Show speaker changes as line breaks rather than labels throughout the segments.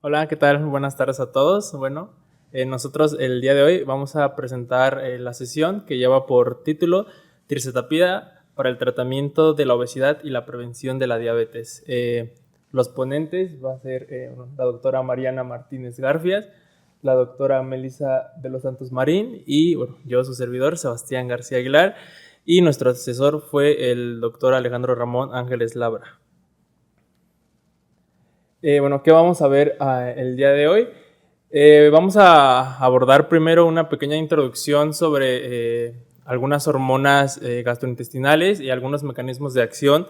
Hola, ¿qué tal? Buenas tardes a todos. Bueno, nosotros el día de hoy vamos a presentar la sesión que lleva por título Tirzepatida para el tratamiento de la obesidad y la prevención de la diabetes. Los ponentes va a ser la doctora Mariana Martínez Garfias, la doctora Melissa de los Santos Marín y bueno, yo, su servidor, Sebastián García Aguilar, y nuestro asesor fue el doctor Alejandro Ramón Ángeles Labra. Bueno, ¿qué vamos a ver el día de hoy? Vamos a abordar primero una pequeña introducción sobre algunas hormonas gastrointestinales y algunos mecanismos de acción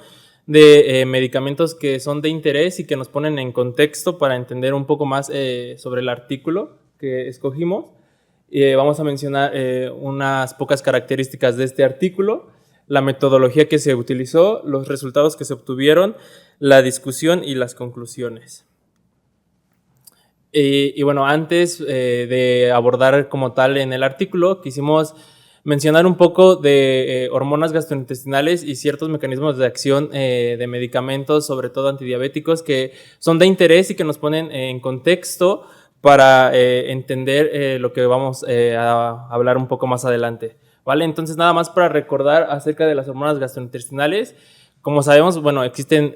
de medicamentos que son de interés y que nos ponen en contexto para entender un poco más sobre el artículo que escogimos. Vamos a mencionar unas pocas características de este artículo, la metodología que se utilizó, los resultados que se obtuvieron, la discusión y las conclusiones. Y bueno, antes de abordar como tal en el artículo, quisimos mencionar un poco de hormonas gastrointestinales y ciertos mecanismos de acción de medicamentos, sobre todo antidiabéticos, que son de interés y que nos ponen en contexto para entender lo que vamos a hablar un poco más adelante. ¿Vale? Entonces, nada más para recordar acerca de las hormonas gastrointestinales. Como sabemos, bueno, existen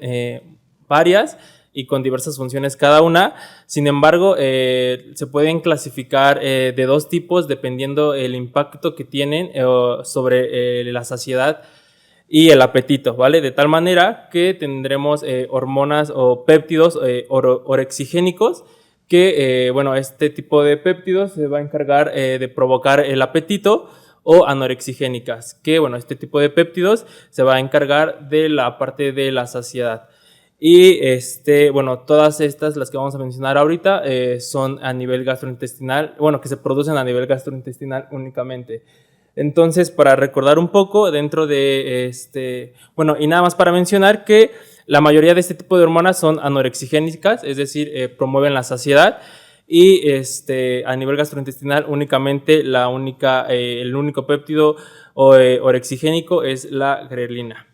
varias y con diversas funciones cada una. Sin embargo, se pueden clasificar de dos tipos dependiendo el impacto que tienen sobre la saciedad y el apetito, ¿vale? De tal manera que tendremos hormonas o péptidos orexigénicos que, bueno, este tipo de péptidos se va a encargar de provocar el apetito, o anorexigénicas, que, bueno, este tipo de péptidos se va a encargar de la parte de la saciedad. Y bueno, todas estas, las que vamos a mencionar ahorita, son a nivel gastrointestinal, bueno, que se producen a nivel gastrointestinal únicamente. Entonces, para recordar un poco, dentro de bueno, y nada más para mencionar que la mayoría de este tipo de hormonas son anorexigénicas, es decir, promueven la saciedad, y a nivel gastrointestinal únicamente el único péptido orexigénico es la grelina.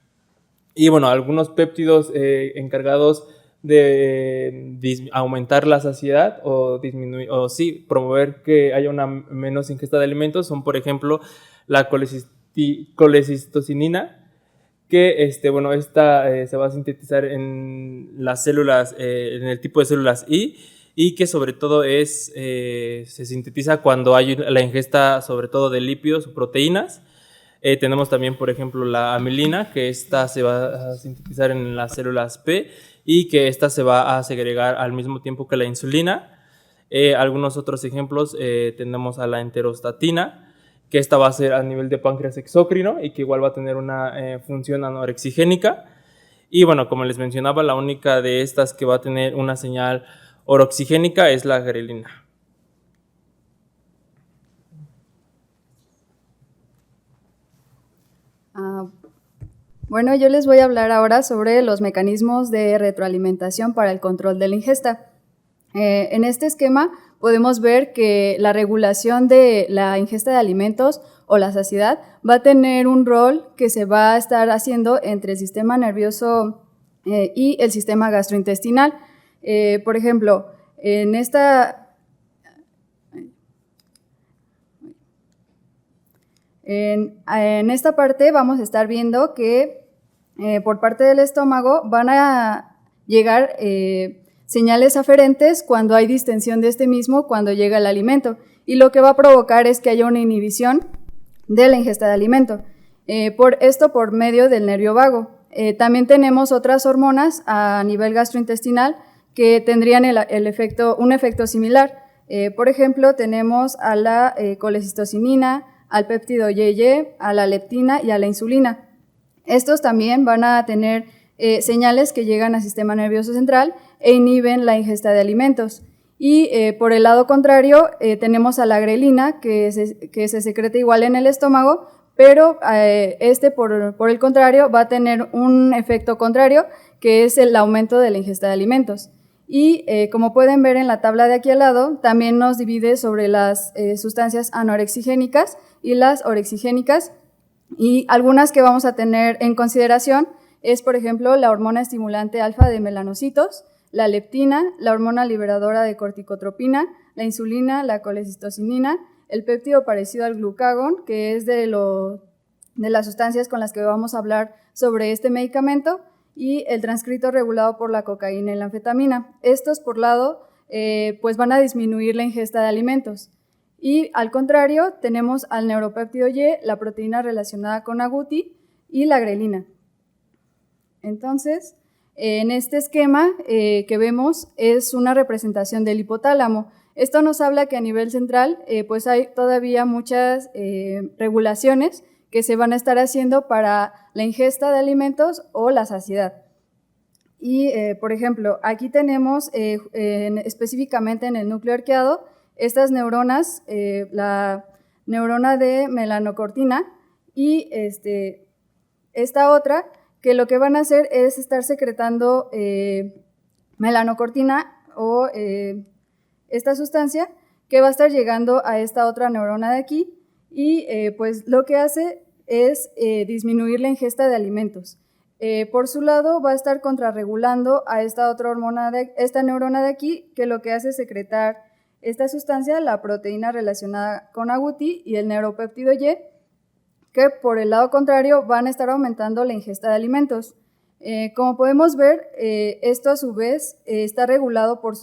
Y bueno, algunos péptidos encargados de aumentar la saciedad o disminuir, o sí, promover que haya una menos ingesta de alimentos son, por ejemplo, la colecistocinina, que bueno, esta se va a sintetizar en las células, en el tipo de células y que sobre todo se sintetiza cuando hay la ingesta sobre todo de lípidos o proteínas. Tenemos también, por ejemplo, la amilina, que esta se va a sintetizar en las células P y que esta se va a segregar al mismo tiempo que la insulina. Algunos otros ejemplos tenemos a la enterostatina, que esta va a ser a nivel de páncreas exócrino y que igual va a tener una función anorexigénica. Y bueno, como les mencionaba, la única de estas que va a tener una señal oroxigénica es la grelina.
Bueno, yo les voy a hablar ahora sobre los mecanismos de retroalimentación para el control de la ingesta. En este esquema podemos ver que la regulación de la ingesta de alimentos o la saciedad va a tener un rol que se va a estar haciendo entre el sistema nervioso y el sistema gastrointestinal. Por ejemplo, en esta parte vamos a estar viendo que por parte del estómago van a llegar señales aferentes cuando hay distensión de este mismo, cuando llega el alimento, y lo que va a provocar es que haya una inhibición de la ingesta de alimento, por medio del nervio vago. También tenemos otras hormonas a nivel gastrointestinal que tendrían un efecto similar. Por ejemplo, tenemos a la colecistocinina, al péptido YY, a la leptina y a la insulina. Estos también van a tener señales que llegan al sistema nervioso central e inhiben la ingesta de alimentos. Y por el lado contrario tenemos a la grelina, que se secreta igual en el estómago, pero por el contrario va a tener un efecto contrario, que es el aumento de la ingesta de alimentos. Y como pueden ver en la tabla de aquí al lado, también nos divide sobre las sustancias anorexigénicas y las orexigénicas, y algunas que vamos a tener en consideración es, por ejemplo, la hormona estimulante alfa de melanocitos, la leptina, la hormona liberadora de corticotropina, la insulina, la colecistocinina, el péptido parecido al glucagón, que es de las sustancias con las que vamos a hablar sobre este medicamento, y el transcrito regulado por la cocaína y la anfetamina. Estos, por lado, pues van a disminuir la ingesta de alimentos. Y al contrario, tenemos al neuropéptido Y, la proteína relacionada con agouti y la grelina. Entonces, en este esquema que vemos es una representación del hipotálamo. Esto nos habla que a nivel central pues hay todavía muchas regulaciones que se van a estar haciendo para la ingesta de alimentos o la saciedad. Y, por ejemplo, aquí tenemos específicamente en el núcleo arqueado estas neuronas, la neurona de melanocortina y esta otra, que lo que van a hacer es estar secretando melanocortina o esta sustancia que va a estar llegando a esta otra neurona de aquí y pues lo que hace es disminuir la ingesta de alimentos. Por su lado va a estar contrarregulando a esta otra esta neurona de aquí, que lo que hace es secretar esta sustancia, la proteína relacionada con agouti y el neuropéptido Y, que por el lado contrario van a estar aumentando la ingesta de alimentos. Como podemos ver, esto a su vez está regulado por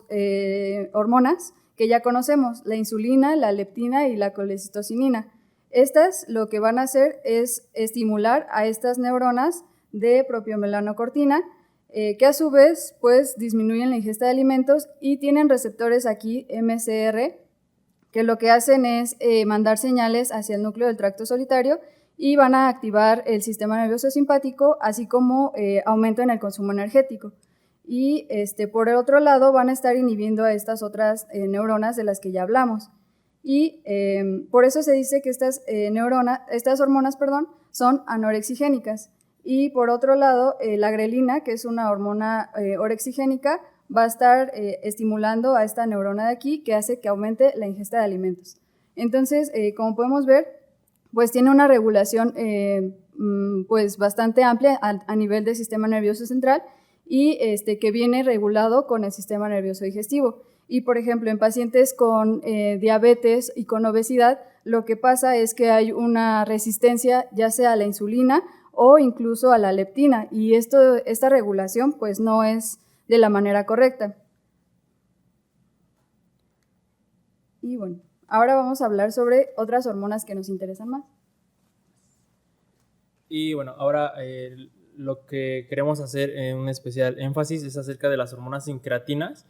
hormonas que ya conocemos, la insulina, la leptina y la colecistocinina. Estas lo que van a hacer es estimular a estas neuronas de propiomelanocortina, que a su vez pues disminuyen la ingesta de alimentos y tienen receptores aquí MCR, que lo que hacen es mandar señales hacia el núcleo del tracto solitario y van a activar el sistema nervioso simpático, así como aumento en el consumo energético. Y por el otro lado van a estar inhibiendo a estas otras neuronas de las que ya hablamos. Y por eso se dice que estas hormonas son anorexigénicas. Y por otro lado, la grelina, que es una hormona orexigénica, va a estar estimulando a esta neurona de aquí, que hace que aumente la ingesta de alimentos. Entonces, como podemos ver, pues tiene una regulación pues bastante amplia a nivel del sistema nervioso central y que viene regulado con el sistema nervioso digestivo. Y, por ejemplo, en pacientes con diabetes y con obesidad, lo que pasa es que hay una resistencia ya sea a la insulina o incluso a la leptina, y esta regulación pues no es de la manera correcta. Y bueno, ahora vamos a hablar sobre otras hormonas que nos interesan más.
Y bueno, ahora lo que queremos hacer en un especial énfasis es acerca de las hormonas sincretinas.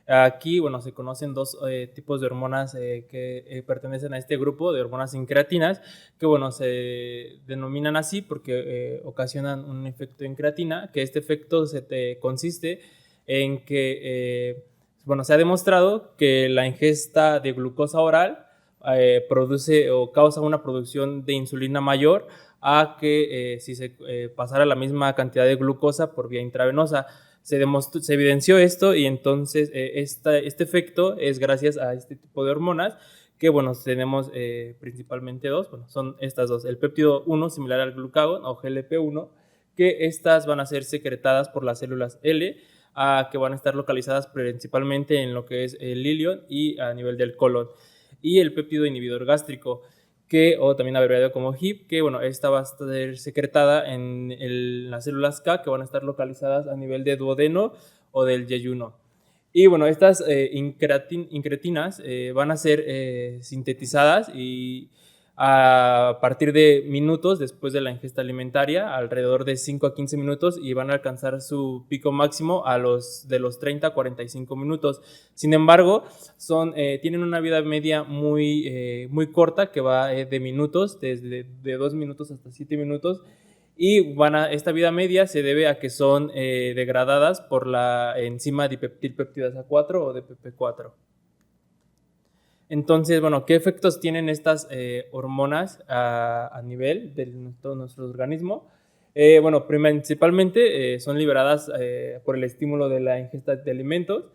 Aquí, bueno, se conocen dos tipos de hormonas que pertenecen a este grupo de hormonas sincretinas, que, bueno, se denominan así porque ocasionan un efecto en creatina, que este efecto consiste en que, bueno, se ha demostrado que la ingesta de glucosa oral produce o causa una producción de insulina mayor a que si se pasara la misma cantidad de glucosa por vía intravenosa. Se evidenció esto y entonces este efecto es gracias a este tipo de hormonas que, bueno, tenemos principalmente dos, bueno, son estas dos, el péptido 1 similar al glucagón o GLP-1, que estas van a ser secretadas por las células L, que van a estar localizadas principalmente en lo que es el ilion y a nivel del colon, y el péptido inhibidor gástrico, o también abreviado como HIP, que, bueno, esta va a estar secretada en las células K, que van a estar localizadas a nivel de duodeno o del yeyuno. Y, bueno, estas incretinas van a ser sintetizadas y a partir de minutos después de la ingesta alimentaria, alrededor de 5 a 15 minutos, y van a alcanzar su pico máximo de los 30 a 45 minutos. Sin embargo, tienen una vida media muy corta, que va de minutos, desde de 2 minutos hasta 7 minutos, y esta vida media se debe a que son degradadas por la enzima dipeptilpeptidasa 4 o DPP4. Entonces, bueno, ¿qué efectos tienen estas hormonas a nivel de todo nuestro organismo? Bueno, principalmente son liberadas por el estímulo de la ingesta de alimentos,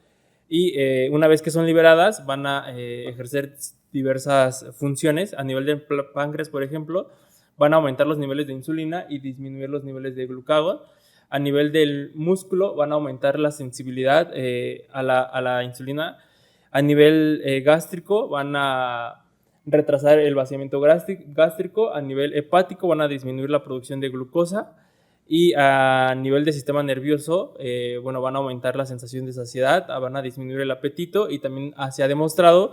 y una vez que son liberadas van a ejercer diversas funciones. A nivel del páncreas, por ejemplo, van a aumentar los niveles de insulina y disminuir los niveles de glucagón. A nivel del músculo van a aumentar la sensibilidad a la insulina. A nivel gástrico van a retrasar el vaciamiento gástrico. A nivel hepático van a disminuir la producción de glucosa. Y a nivel del sistema nervioso, bueno, van a aumentar la sensación de saciedad, van a disminuir el apetito y también se ha demostrado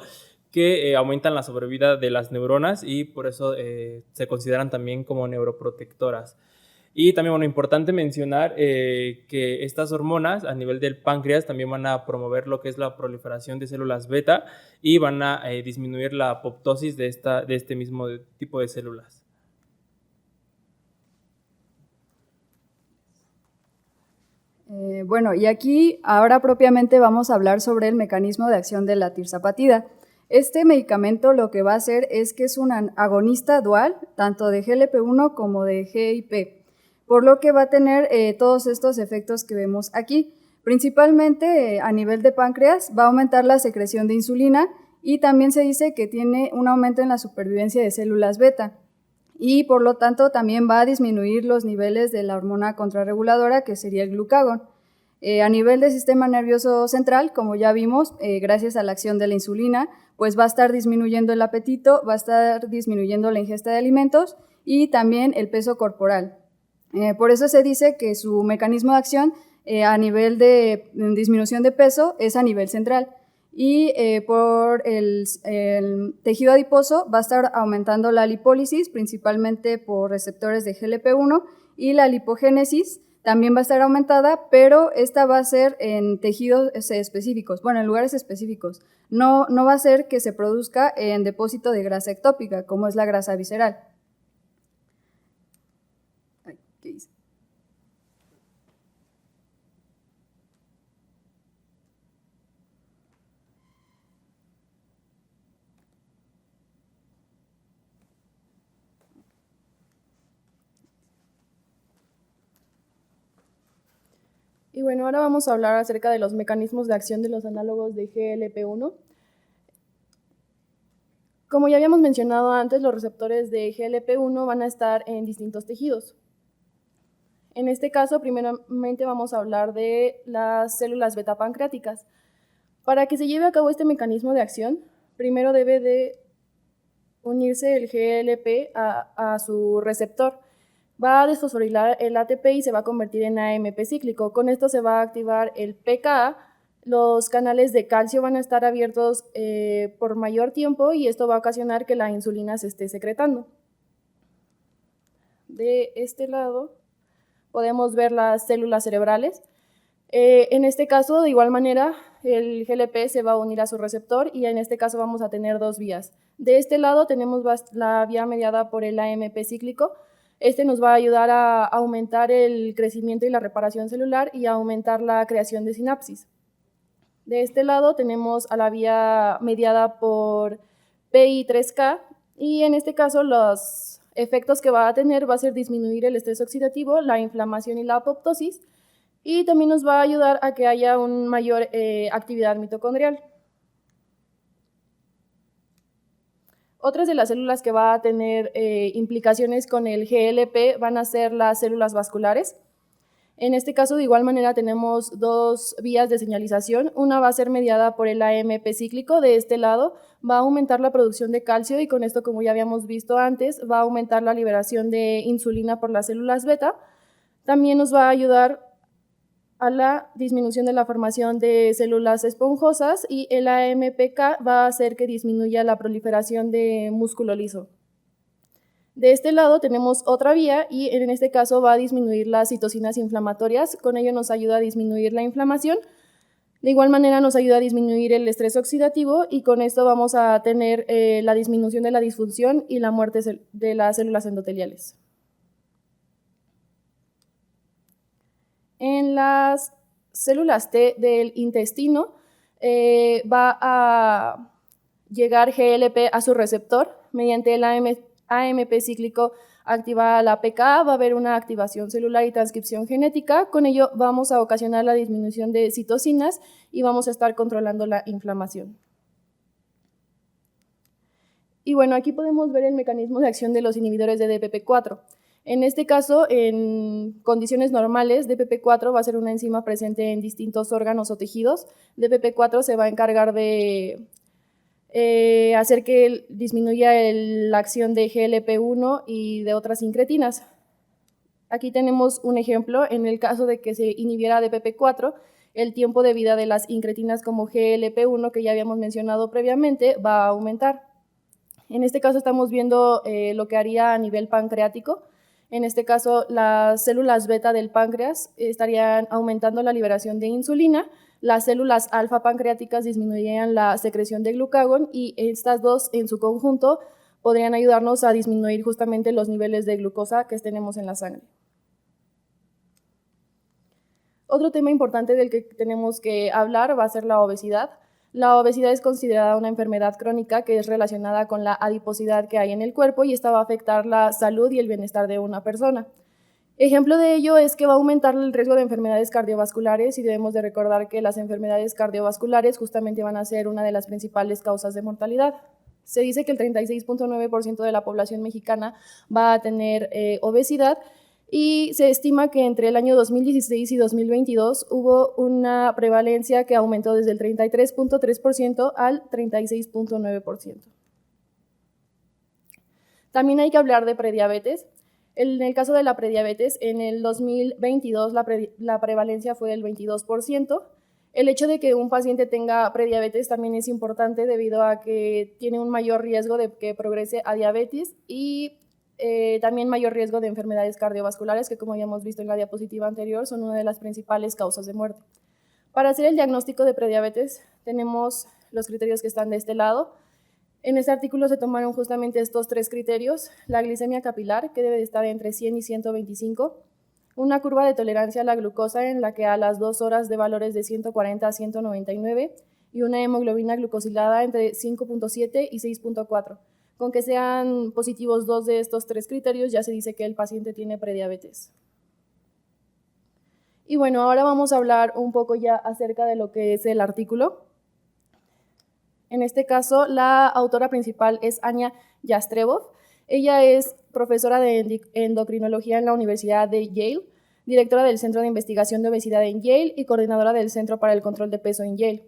que aumentan la sobrevida de las neuronas y por eso se consideran también como neuroprotectoras. Y también, bueno, importante mencionar que estas hormonas a nivel del páncreas también van a promover lo que es la proliferación de células beta y van a disminuir la apoptosis de este mismo tipo de células.
Bueno, y aquí ahora propiamente vamos a hablar sobre el mecanismo de acción de la tirzapatida. Este medicamento lo que va a hacer es que es un agonista dual, tanto de GLP-1 como de GIP, por lo que va a tener todos estos efectos que vemos aquí. Principalmente a nivel de páncreas va a aumentar la secreción de insulina y también se dice que tiene un aumento en la supervivencia de células beta y por lo tanto también va a disminuir los niveles de la hormona contrarreguladora que sería el glucagón. A nivel del sistema nervioso central, como ya vimos, gracias a la acción de la insulina, pues va a estar disminuyendo el apetito, va a estar disminuyendo la ingesta de alimentos y también el peso corporal. Por eso se dice que su mecanismo de acción a nivel de disminución de peso es a nivel central y por el tejido adiposo va a estar aumentando la lipólisis, principalmente por receptores de GLP-1 y la lipogénesis también va a estar aumentada, pero esta va a ser en tejidos específicos, bueno, en lugares específicos. No va a ser que se produzca en depósito de grasa ectópica, como es la grasa visceral. Ay, ¿qué hice?
Y bueno, ahora vamos a hablar acerca de los mecanismos de acción de los análogos de GLP-1. Como ya habíamos mencionado antes, los receptores de GLP-1 van a estar en distintos tejidos. En este caso, primeramente vamos a hablar de las células beta pancreáticas. Para que se lleve a cabo este mecanismo de acción, primero debe de unirse el GLP a su receptor. Va a desfosforilar el ATP y se va a convertir en AMP cíclico. Con esto se va a activar el pKa. Los canales de calcio van a estar abiertos por mayor tiempo y esto va a ocasionar que la insulina se esté secretando. De este lado podemos ver las células cerebrales. En este caso, de igual manera, el GLP se va a unir a su receptor y en este caso vamos a tener dos vías. De este lado tenemos la vía mediada por el AMP cíclico. Este nos va a ayudar a aumentar el crecimiento y la reparación celular y a aumentar la creación de sinapsis. De este lado tenemos a la vía mediada por PI3K y en este caso los efectos que va a tener va a ser disminuir el estrés oxidativo, la inflamación y la apoptosis y también nos va a ayudar a que haya una mayor actividad mitocondrial. Otras de las células que va a tener implicaciones con el GLP van a ser las células vasculares. En este caso, de igual manera, tenemos dos vías de señalización. Una va a ser mediada por el AMP cíclico. De este lado va a aumentar la producción de calcio y con esto, como ya habíamos visto antes, va a aumentar la liberación de insulina por las células beta. También nos va a ayudar a la disminución de la formación de células esponjosas y el AMPK va a hacer que disminuya la proliferación de músculo liso. De este lado tenemos otra vía y en este caso va a disminuir las citocinas inflamatorias, con ello nos ayuda a disminuir la inflamación, de igual manera nos ayuda a disminuir el estrés oxidativo y con esto vamos a tener la disminución de la disfunción y la muerte de las células endoteliales. En las células T del intestino va a llegar GLP a su receptor mediante el AMP cíclico activa la pKa, va a haber una activación celular y transcripción genética, con ello vamos a ocasionar la disminución de citocinas y vamos a estar controlando la inflamación. Y bueno, aquí podemos ver el mecanismo de acción de los inhibidores de DPP-4. En este caso, en condiciones normales, DPP4 va a ser una enzima presente en distintos órganos o tejidos. DPP4 se va a encargar de hacer que disminuya la acción de GLP-1 y de otras incretinas. Aquí tenemos un ejemplo. En el caso de que se inhibiera DPP4, el tiempo de vida de las incretinas como GLP-1, que ya habíamos mencionado previamente, va a aumentar. En este caso estamos viendo lo que haría a nivel pancreático. En este caso, las células beta del páncreas estarían aumentando la liberación de insulina, las células alfa pancreáticas disminuirían la secreción de glucagón y estas dos en su conjunto podrían ayudarnos a disminuir justamente los niveles de glucosa que tenemos en la sangre. Otro tema importante del que tenemos que hablar va a ser la obesidad. La obesidad es considerada una enfermedad crónica que es relacionada con la adiposidad que hay en el cuerpo y esta va a afectar la salud y el bienestar de una persona. Ejemplo de ello es que va a aumentar el riesgo de enfermedades cardiovasculares y debemos de recordar que las enfermedades cardiovasculares justamente van a ser una de las principales causas de mortalidad. Se dice que el 36.9% de la población mexicana va a tener obesidad y se estima que entre el año 2016 y 2022 hubo una prevalencia que aumentó desde el 33.3% al 36.9%. También hay que hablar de prediabetes. En el caso de la prediabetes, en el 2022 la prevalencia fue del 22%. El hecho de que un paciente tenga prediabetes también es importante debido a que tiene un mayor riesgo de que progrese a diabetes y también mayor riesgo de enfermedades cardiovasculares que, como habíamos visto en la diapositiva anterior, son una de las principales causas de muerte. Para hacer el diagnóstico de prediabetes tenemos los criterios que están de este lado. En este artículo se tomaron justamente estos tres criterios: la glicemia capilar, que debe de estar entre 100 y 125, una curva de tolerancia a la glucosa en la que a las 2 horas de valores de 140 a 199 y una hemoglobina glucosilada entre 5.7 y 6.4. Con que sean positivos 2 de estos 3 criterios, ya se dice que el paciente tiene prediabetes. Y bueno, ahora vamos a hablar un poco ya acerca de lo que es el artículo. En este caso, la autora principal es Anya Yastrebov. Ella es profesora de endocrinología en la Universidad de Yale, directora del Centro de Investigación de Obesidad en Yale y coordinadora del Centro para el Control de Peso en Yale.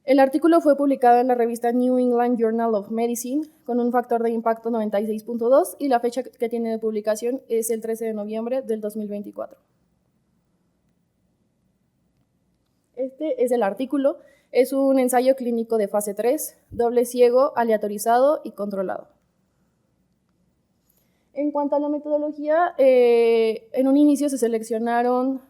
El artículo fue publicado en la revista New England Journal of Medicine con un factor de impacto 96.2 y la fecha que tiene de publicación es el 13 de noviembre del 2024. Este es el artículo. Es un ensayo clínico de fase 3, doble ciego, aleatorizado y controlado. En cuanto a la metodología, en un inicio se seleccionaron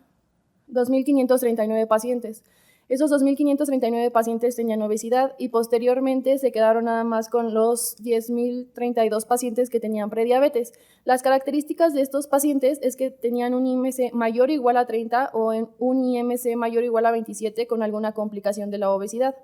2.539 pacientes. Esos 2.539 pacientes tenían obesidad y posteriormente se quedaron nada más con los 10.032 pacientes que tenían prediabetes. Las características de estos pacientes es que tenían un IMC mayor o igual a 30 o un IMC mayor o igual a 27 con alguna complicación de la obesidad.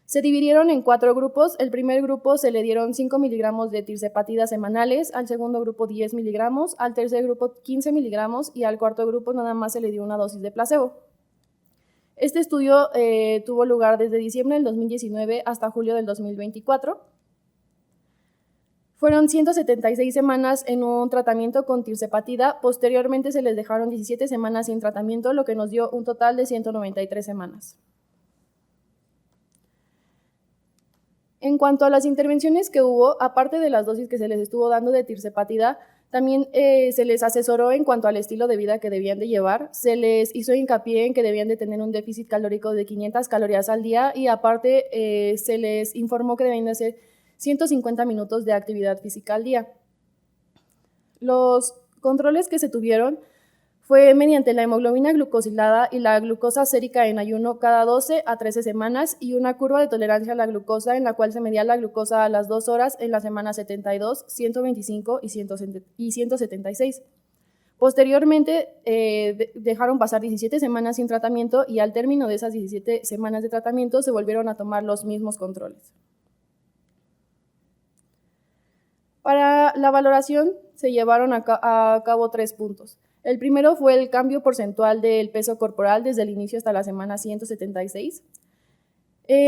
Se dividieron en 4 grupos. El primer grupo se le dieron 5 miligramos de tirzepatida semanales, al segundo grupo 10 miligramos, al tercer grupo 15 miligramos y al cuarto grupo nada más se le dio una dosis de placebo. Este estudio tuvo lugar desde diciembre del 2019 hasta julio del 2024. Fueron 176 semanas en un tratamiento con tirzepatida. Posteriormente se les dejaron 17 semanas sin tratamiento, lo que nos dio un total de 193 semanas. En cuanto a las intervenciones que hubo, aparte de las dosis que se les estuvo dando de tirzepatida, también se les asesoró en cuanto al estilo de vida que debían de llevar, se les hizo hincapié en que debían de tener un déficit calórico de 500 calorías al día y aparte se les informó que debían de hacer 150 minutos de actividad física al día. Los controles que se tuvieron fue mediante la hemoglobina glucosilada y la glucosa sérica en ayuno cada 12 a 13 semanas y una curva de tolerancia a la glucosa en la cual se medía la glucosa a las 2 horas en la semana 72, 125 y 176. Posteriormente dejaron pasar 17 semanas sin tratamiento y al término de esas 17 semanas de tratamiento se volvieron a tomar los mismos controles. Para la valoración se llevaron a cabo 3 puntos. El primero fue el cambio porcentual del peso corporal desde el inicio hasta la semana 176.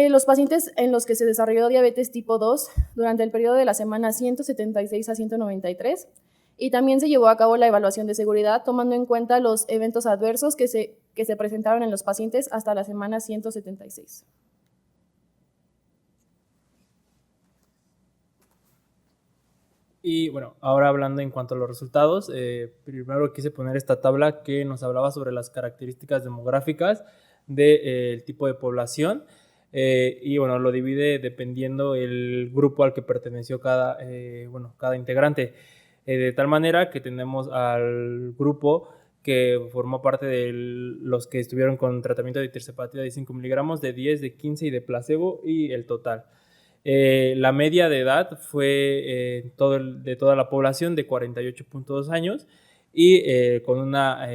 Los pacientes en los que se desarrolló diabetes tipo 2 durante el periodo de la semana 176 a 193 y también se llevó a cabo la evaluación de seguridad tomando en cuenta los eventos adversos que se presentaron en los pacientes hasta la semana 176.
Y bueno, ahora hablando en cuanto a los resultados, primero quise poner esta tabla que nos hablaba sobre las características demográficas del tipo de población, y bueno, lo divide dependiendo el grupo al que perteneció cada integrante, de tal manera que tenemos al grupo que formó parte de los que estuvieron con tratamiento de tirzepatida de 5 miligramos, de 10, de 15 y de placebo, y el total. La media de edad fue de toda la población de 48.2 años, y con una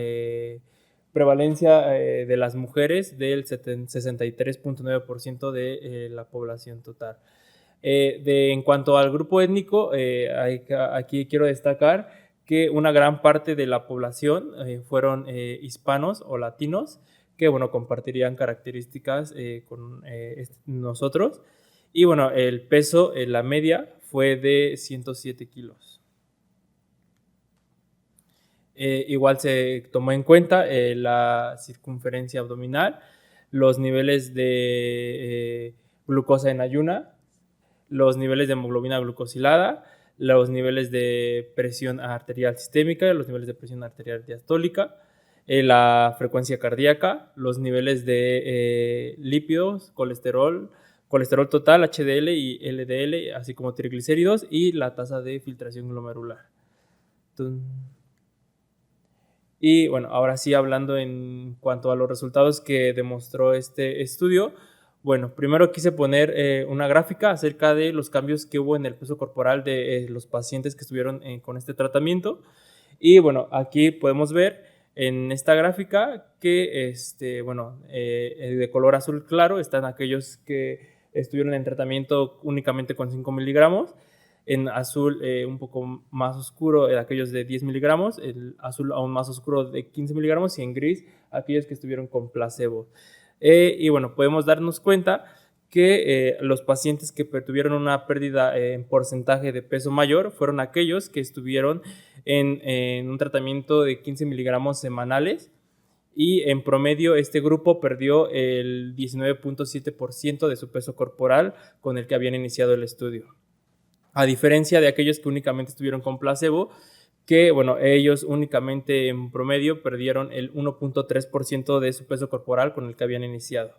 prevalencia de las mujeres del 63.9% de la población total. En cuanto al grupo étnico, aquí quiero destacar que una gran parte de la población fueron hispanos o latinos, que bueno, compartirían características con nosotros. Y bueno, el peso, la media, fue de 107 kilos. Igual se tomó en cuenta la circunferencia abdominal, los niveles de glucosa en ayuna, los niveles de hemoglobina glucosilada, los niveles de presión arterial sistémica, los niveles de presión arterial diastólica, la frecuencia cardíaca, los niveles de lípidos, colesterol total, HDL y LDL, así como triglicéridos, y la tasa de filtración glomerular. Y bueno, ahora sí, hablando en cuanto a los resultados que demostró este estudio, bueno, primero quise poner una gráfica acerca de los cambios que hubo en el peso corporal de los pacientes que estuvieron con este tratamiento. Y bueno, aquí podemos ver en esta gráfica que de color azul claro están aquellos que estuvieron en tratamiento únicamente con 5 miligramos, en azul un poco más oscuro aquellos de 10 miligramos, el azul aún más oscuro de 15 miligramos, y en gris aquellos que estuvieron con placebo. Y bueno, podemos darnos cuenta que los pacientes que tuvieron una pérdida en porcentaje de peso mayor fueron aquellos que estuvieron en un tratamiento de 15 miligramos semanales, y en promedio este grupo perdió el 19.7% de su peso corporal con el que habían iniciado el estudio. A diferencia de aquellos que únicamente estuvieron con placebo, que bueno, ellos únicamente en promedio perdieron el 1.3% de su peso corporal con el que habían iniciado.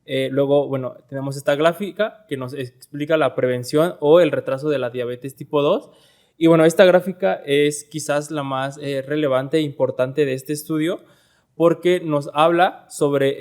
Luego, bueno, tenemos esta gráfica que nos explica la prevención o el retraso de la diabetes tipo 2. Y bueno, esta gráfica es quizás la más relevante e importante de este estudio, porque nos habla sobre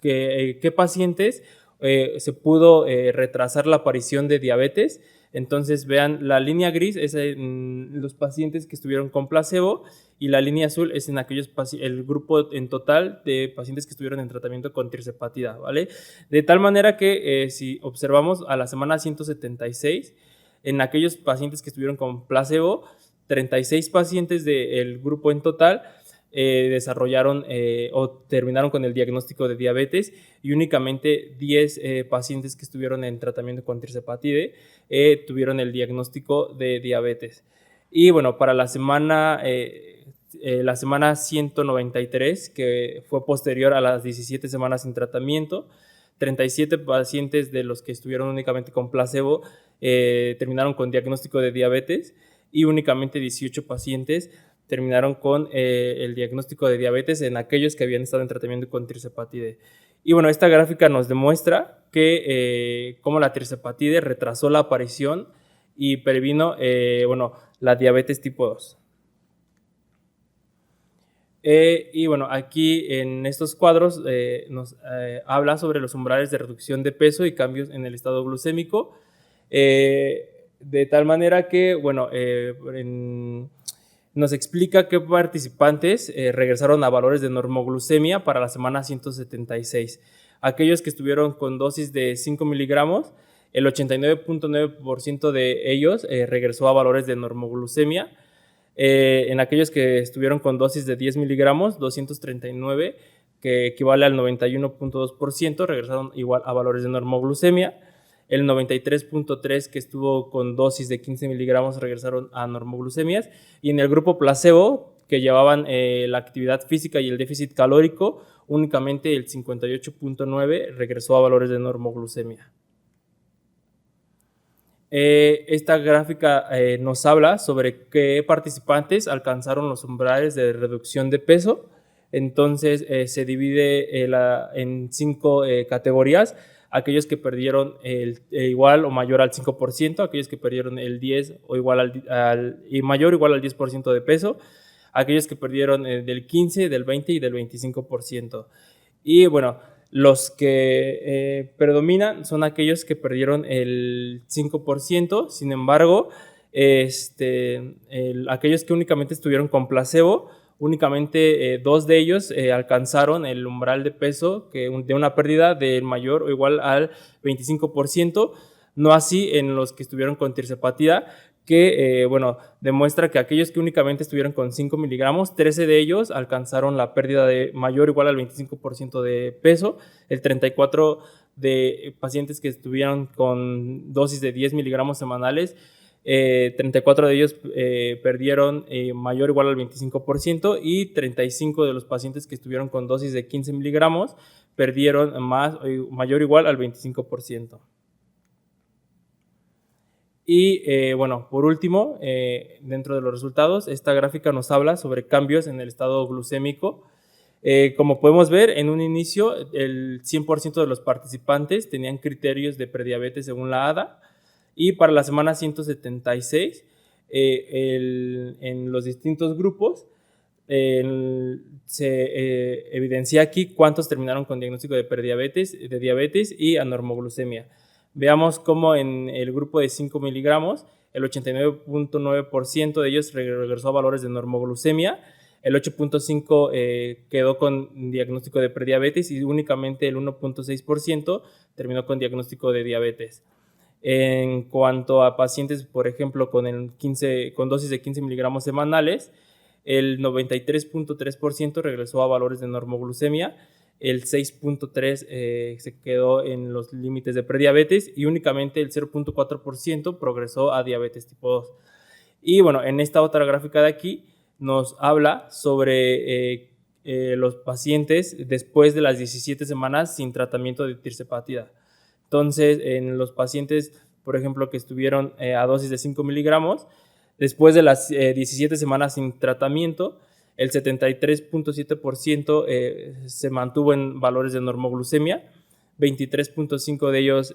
qué pacientes se pudo retrasar la aparición de diabetes. Entonces vean, la línea gris es en los pacientes que estuvieron con placebo, y la línea azul es en el grupo en total de pacientes que estuvieron en tratamiento con tirzepatida, ¿vale? De tal manera que si observamos a la semana 176, en aquellos pacientes que estuvieron con placebo, 36 pacientes del grupo en total desarrollaron o terminaron con el diagnóstico de diabetes, y únicamente 10 pacientes que estuvieron en tratamiento con tirzepatide tuvieron el diagnóstico de diabetes. Y bueno, para la semana 193, que fue posterior a las 17 semanas sin tratamiento, 37 pacientes de los que estuvieron únicamente con placebo terminaron con diagnóstico de diabetes, y únicamente 18 pacientes terminaron con el diagnóstico de diabetes en aquellos que habían estado en tratamiento con tirzepatide. Y bueno, esta gráfica nos demuestra que cómo la tirzepatide retrasó la aparición y previno la diabetes tipo 2. Y bueno, aquí en estos cuadros nos habla sobre los umbrales de reducción de peso y cambios en el estado glucémico, de tal manera que, bueno, nos explica qué participantes regresaron a valores de normoglucemia para la semana 176. Aquellos que estuvieron con dosis de 5 miligramos, el 89.9% de ellos regresó a valores de normoglucemia. En aquellos que estuvieron con dosis de 10 miligramos, 239, que equivale al 91.2%, regresaron igual a valores de normoglucemia. el 93.3 que estuvo con dosis de 15 miligramos regresaron a normoglucemias, y en el grupo placebo, que llevaban la actividad física y el déficit calórico, únicamente el 58.9 regresó a valores de normoglucemia. Esta gráfica nos habla sobre qué participantes alcanzaron los umbrales de reducción de peso. Entonces se divide en 5 categorías: aquellos que perdieron igual o mayor al 5%, aquellos que perdieron el 10 o igual y mayor o igual al 10% de peso, aquellos que perdieron del 15, del 20 y del 25%. Y bueno, los que predominan son aquellos que perdieron el 5%, sin embargo, aquellos que únicamente estuvieron con placebo, únicamente 2 de ellos alcanzaron el umbral de peso de una pérdida de mayor o igual al 25%, no así en los que estuvieron con tirzepatida, que demuestra que aquellos que únicamente estuvieron con 5 miligramos, 13 de ellos alcanzaron la pérdida de mayor o igual al 25% de peso, el 34 de pacientes que estuvieron con dosis de 10 miligramos semanales, 34 de ellos perdieron mayor o igual al 25%, y 35 de los pacientes que estuvieron con dosis de 15 miligramos perdieron mayor o igual al 25%. Y por último, dentro de los resultados, esta gráfica nos habla sobre cambios en el estado glucémico. Como podemos ver, en un inicio el 100% de los participantes tenían criterios de prediabetes según la ADA, y para la semana 176 en los distintos grupos se evidencia aquí cuántos terminaron con diagnóstico de prediabetes, de diabetes y anormoglucemia. Veamos cómo en el grupo de 5 miligramos, el 89.9% de ellos regresó a valores de normoglucemia, el 8.5% quedó con diagnóstico de prediabetes, y únicamente el 1.6% terminó con diagnóstico de diabetes. En cuanto a pacientes, por ejemplo, con dosis de 15 miligramos semanales, el 93.3% regresó a valores de normoglucemia, el 6.3% se quedó en los límites de prediabetes, y únicamente el 0.4% progresó a diabetes tipo 2. Y en esta otra gráfica de aquí nos habla sobre los pacientes después de las 17 semanas sin tratamiento de tirzepatida. Entonces, en los pacientes, por ejemplo, que estuvieron a dosis de 5 miligramos, después de las 17 semanas sin tratamiento, el 73.7% se mantuvo en valores de normoglucemia, 23.5% de ellos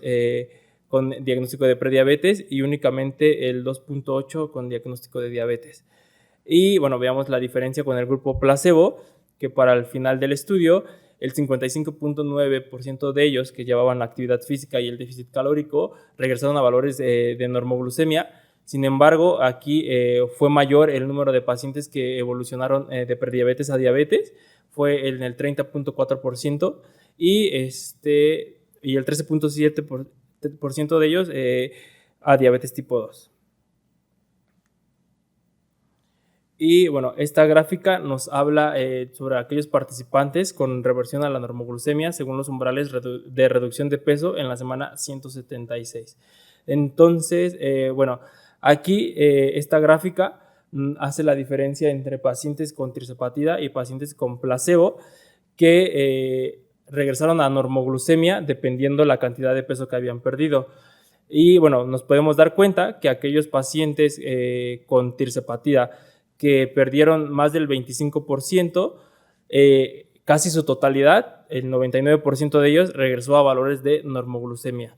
con diagnóstico de prediabetes, y únicamente el 2.8% con diagnóstico de diabetes. Y veamos la diferencia con el grupo placebo, que para el final del estudio, el 55.9% de ellos que llevaban la actividad física y el déficit calórico regresaron a valores de normoglucemia. Sin embargo, aquí fue mayor el número de pacientes que evolucionaron de prediabetes a diabetes, fue en el 30.4%, y el 13.7% de ellos a diabetes tipo 2. Y esta gráfica nos habla sobre aquellos participantes con reversión a la normoglucemia según los umbrales de reducción de peso en la semana 176. Entonces, aquí esta gráfica hace la diferencia entre pacientes con tirzepatida y pacientes con placebo que regresaron a normoglucemia dependiendo la cantidad de peso que habían perdido. Y nos podemos dar cuenta que aquellos pacientes con tirzepatida que perdieron más del 25%, casi su totalidad, el 99% de ellos regresó a valores de normoglucemia.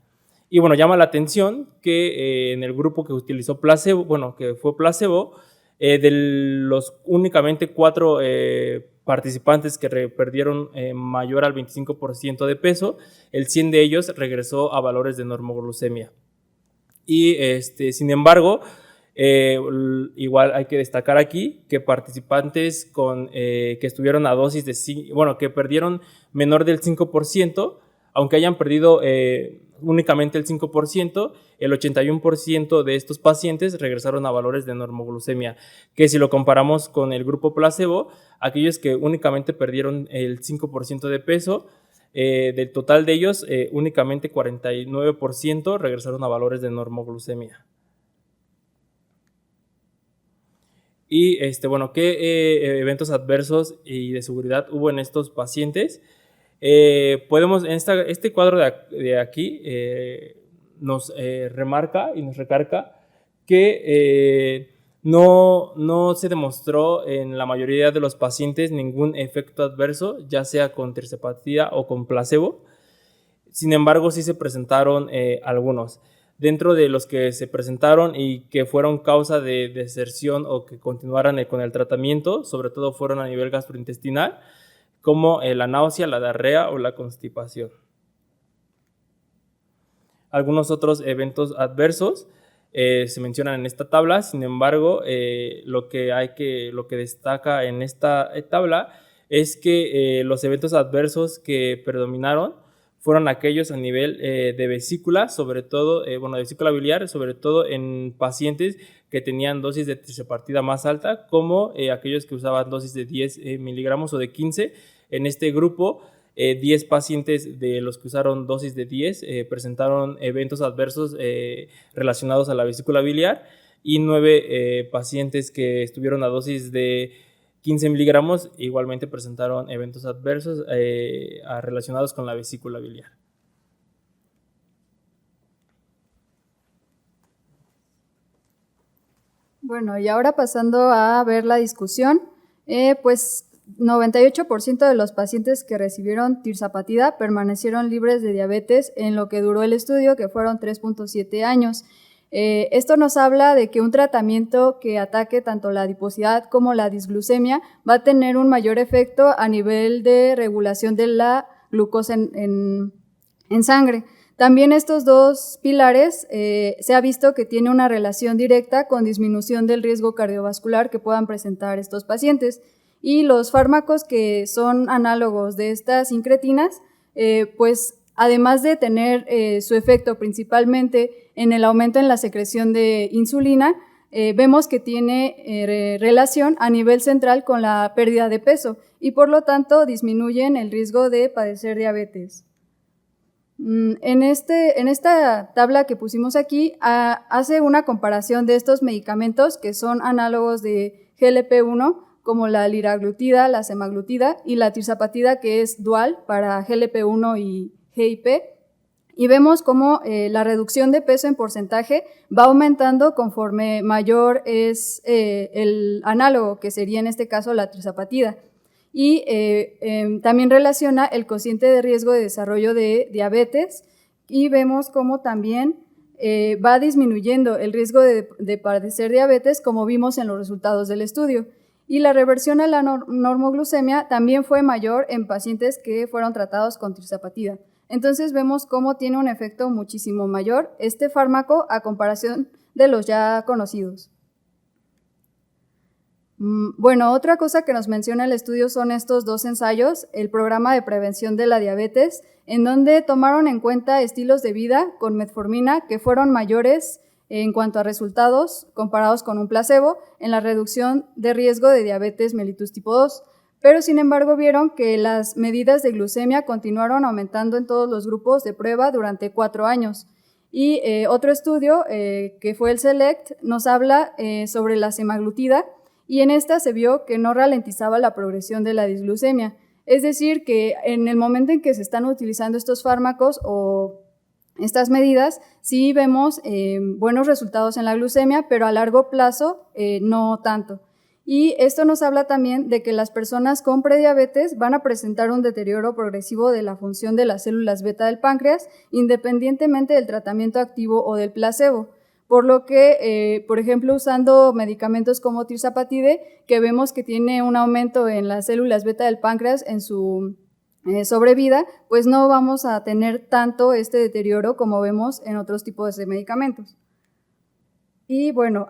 Y llama la atención que en el grupo que utilizó placebo, que fue placebo, de los únicamente 4 participantes que perdieron mayor al 25% de peso, el 100 de ellos regresó a valores de normoglucemia. Y sin embargo, igual hay que destacar aquí que participantes que estuvieron a dosis que perdieron menor del 5%, aunque hayan perdido únicamente el 5%, el 81% de estos pacientes regresaron a valores de normoglucemia, que si lo comparamos con el grupo placebo, aquellos que únicamente perdieron el 5% de peso, Del total de ellos, únicamente 49% regresaron a valores de normoglucemia. Y bueno, ¿qué eventos adversos y de seguridad hubo en estos pacientes? Podemos, en este cuadro de aquí nos remarca y nos recarga que no se demostró en la mayoría de los pacientes ningún efecto adverso, ya sea con tirzepatida o con placebo. Sin embargo, sí se presentaron algunos. Dentro de los que se presentaron y que fueron causa de deserción o que continuaran con el tratamiento, sobre todo fueron a nivel gastrointestinal, como la náusea, la diarrea o la constipación. Algunos otros eventos adversos se mencionan en esta tabla. Sin embargo, lo que destaca en esta tabla es que los eventos adversos que predominaron fueron aquellos a nivel de vesícula, sobre todo, de vesícula biliar, sobre todo en pacientes que tenían dosis de tirzepatida más alta, como aquellos que usaban dosis de 10 miligramos o de 15. En este grupo, 10 pacientes de los que usaron dosis de 10 presentaron eventos adversos relacionados a la vesícula biliar, y 9 pacientes que estuvieron a dosis de 15 miligramos igualmente presentaron eventos adversos relacionados con la vesícula biliar.
Bueno, y ahora pasando a ver la discusión, pues 98% de los pacientes que recibieron tirzepatida permanecieron libres de diabetes en lo que duró el estudio, que fueron 3.7 años. Esto nos habla de que un tratamiento que ataque tanto la adiposidad como la disglucemia va a tener un mayor efecto a nivel de regulación de la glucosa en sangre. También estos dos pilares se ha visto que tiene una relación directa con disminución del riesgo cardiovascular que puedan presentar estos pacientes. Y los fármacos que son análogos de estas incretinas, pues además de tener su efecto principalmente en el aumento en la secreción de insulina, vemos que tiene relación a nivel central con la pérdida de peso y por lo tanto disminuyen el riesgo de padecer diabetes. En esta tabla que pusimos aquí, hace una comparación de estos medicamentos que son análogos de GLP-1, como la liraglutida, la semaglutida y la tirzepatida, que es dual para GLP-1 y GIP, y vemos cómo la reducción de peso en porcentaje va aumentando conforme mayor es el análogo, que sería en este caso la tirzepatida. Y también relaciona el cociente de riesgo de desarrollo de diabetes, y vemos cómo también va disminuyendo el riesgo de padecer diabetes, como vimos en los resultados del estudio. Y la reversión a la normoglucemia también fue mayor en pacientes que fueron tratados con tirzepatida. Entonces vemos cómo tiene un efecto muchísimo mayor este fármaco a comparación de los ya conocidos. Bueno, otra cosa que nos menciona el estudio son estos dos ensayos, el programa de prevención de la diabetes, en donde tomaron en cuenta estilos de vida con metformina que fueron mayores en cuanto a resultados comparados con un placebo en la reducción de riesgo de diabetes mellitus tipo 2, pero sin embargo vieron que las medidas de glucemia continuaron aumentando en todos los grupos de prueba durante 4 años. Y otro estudio, que fue el SELECT, nos habla sobre la semaglutida, y en esta se vio que no ralentizaba la progresión de la disglucemia. Es decir, que en el momento en que se están utilizando estos fármacos o estas medidas, sí vemos buenos resultados en la glucemia, pero a largo plazo no tanto. Y esto nos habla también de que las personas con prediabetes van a presentar un deterioro progresivo de la función de las células beta del páncreas, independientemente del tratamiento activo o del placebo. Por lo que, por ejemplo, usando medicamentos como tirzepatide, que vemos que tiene un aumento en las células beta del páncreas en su sobrevida, pues no vamos a tener tanto este deterioro como vemos en otros tipos de medicamentos. Y bueno,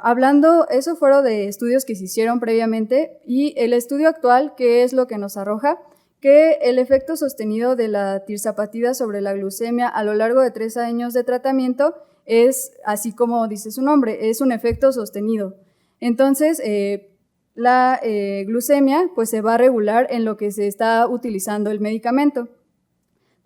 eso fueron de estudios que se hicieron previamente, y el estudio actual, ¿qué es lo que nos arroja? Que el efecto sostenido de la tirzepatida sobre la glucemia a lo largo de 3 años de tratamiento es, así como dice su nombre, es un efecto sostenido. Entonces, la glucemia pues se va a regular en lo que se está utilizando el medicamento.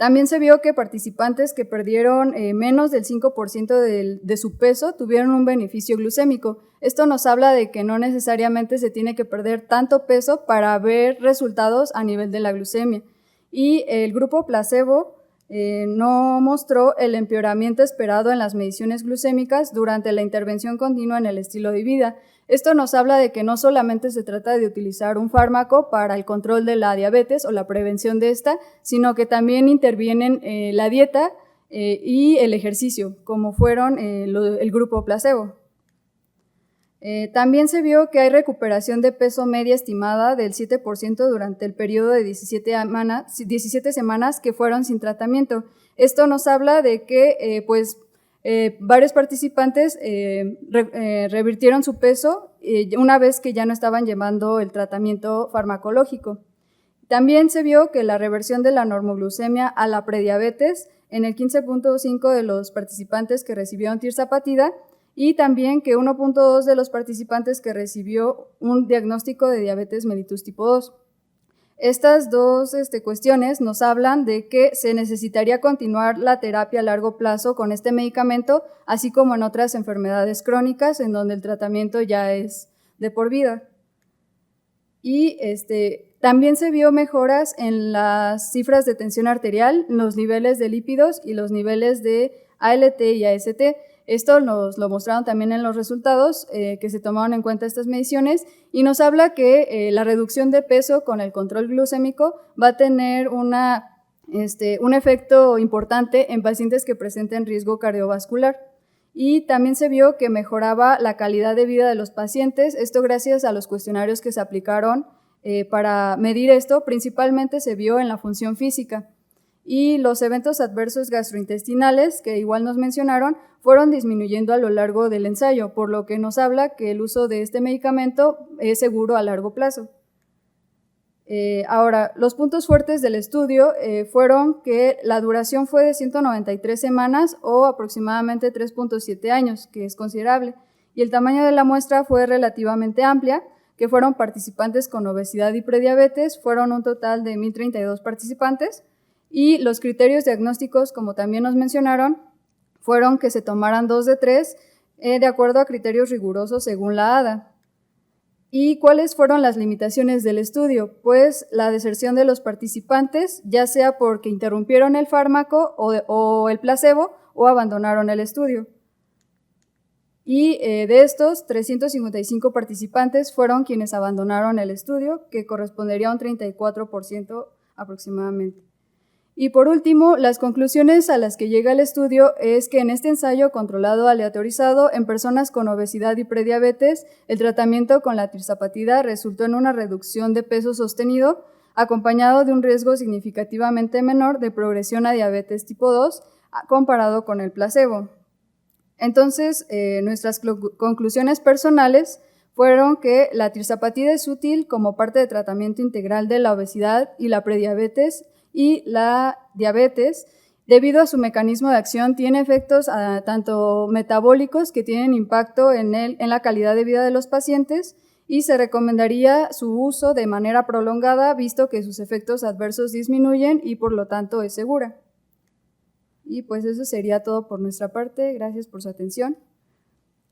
También se vio que participantes que perdieron menos del 5% de su peso tuvieron un beneficio glucémico. Esto nos habla de que no necesariamente se tiene que perder tanto peso para ver resultados a nivel de la glucemia. Y el grupo placebo no mostró el empeoramiento esperado en las mediciones glucémicas durante la intervención continua en el estilo de vida. Esto nos habla de que no solamente se trata de utilizar un fármaco para el control de la diabetes o la prevención de esta, sino que también intervienen la dieta y el ejercicio, como fueron el grupo placebo. También se vio que hay recuperación de peso media estimada del 7% durante el periodo de 17 semanas que fueron sin tratamiento. Esto nos habla de que varios participantes revirtieron su peso una vez que ya no estaban llevando el tratamiento farmacológico. También se vio que la reversión de la normoglucemia a la prediabetes en el 15.5% de los participantes que recibieron tirzapatida y también que 1.2% de los participantes que recibió un diagnóstico de diabetes mellitus tipo 2. Estas dos cuestiones nos hablan de que se necesitaría continuar la terapia a largo plazo con este medicamento, así como en otras enfermedades crónicas en donde el tratamiento ya es de por vida. Y también se vio mejoras en las cifras de tensión arterial, los niveles de lípidos y los niveles de ALT y AST. Esto nos lo mostraron también en los resultados que se tomaron en cuenta estas mediciones y nos habla que la reducción de peso con el control glucémico va a tener un efecto importante en pacientes que presenten riesgo cardiovascular. Y también se vio que mejoraba la calidad de vida de los pacientes, esto gracias a los cuestionarios que se aplicaron para medir esto, principalmente se vio en la función física. Y los eventos adversos gastrointestinales, que igual nos mencionaron, fueron disminuyendo a lo largo del ensayo, por lo que nos habla que el uso de este medicamento es seguro a largo plazo. Ahora, los puntos fuertes del estudio fueron que la duración fue de 193 semanas o aproximadamente 3.7 años, que es considerable, y el tamaño de la muestra fue relativamente amplia, que fueron participantes con obesidad y prediabetes, fueron un total de 1,032 participantes, y los criterios diagnósticos, como también nos mencionaron, fueron que se tomaran 2 de 3 de acuerdo a criterios rigurosos según la ADA. ¿Y cuáles fueron las limitaciones del estudio? Pues la deserción de los participantes, ya sea porque interrumpieron el fármaco o el placebo o abandonaron el estudio. Y de estos, 355 participantes fueron quienes abandonaron el estudio, que correspondería a un 34% aproximadamente. Y por último, las conclusiones a las que llega el estudio es que en este ensayo controlado aleatorizado en personas con obesidad y prediabetes, el tratamiento con la tirzapatida resultó en una reducción de peso sostenido, acompañado de un riesgo significativamente menor de progresión a diabetes tipo 2 comparado con el placebo. Entonces, nuestras conclusiones personales fueron que la tirzapatida es útil como parte de tratamiento integral de la obesidad y la prediabetes y la diabetes, debido a su mecanismo de acción, tiene efectos tanto metabólicos que tienen impacto en la calidad de vida de los pacientes y se recomendaría su uso de manera prolongada, visto que sus efectos adversos disminuyen y por lo tanto es segura. Y pues eso sería todo por nuestra parte. Gracias por su atención.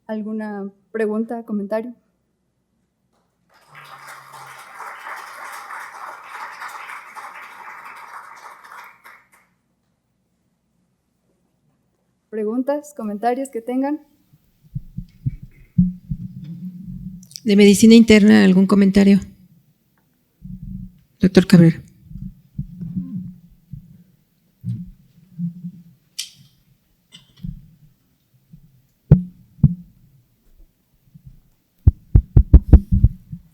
¿Alguna pregunta, comentario? ¿Preguntas, comentarios que tengan?
De medicina interna, ¿algún comentario? Doctor Cabrera.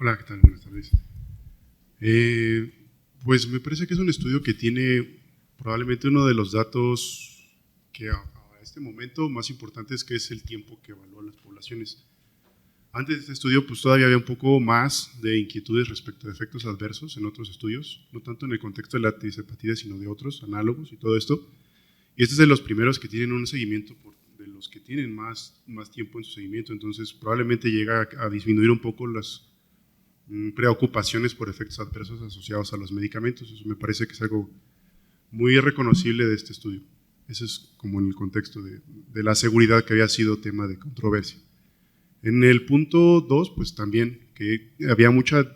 Hola, ¿qué tal? Buenas tardes. Pues me parece que es un estudio que tiene probablemente uno de los datos que a este momento más importantes, que es el tiempo que evalúan las poblaciones. Antes de este estudio, pues todavía había un poco más de inquietudes respecto a efectos adversos en otros estudios, no tanto en el contexto de la tirzapatida, sino de otros análogos y todo esto. Y este es de los primeros que tienen un seguimiento, de los que tienen más tiempo en su seguimiento, entonces probablemente llega a disminuir un poco las preocupaciones por efectos adversos asociados a los medicamentos. Eso me parece que es algo muy reconocible de este estudio. Eso es como en el contexto de la seguridad que había sido tema de controversia. En el punto 2, pues también que había muchos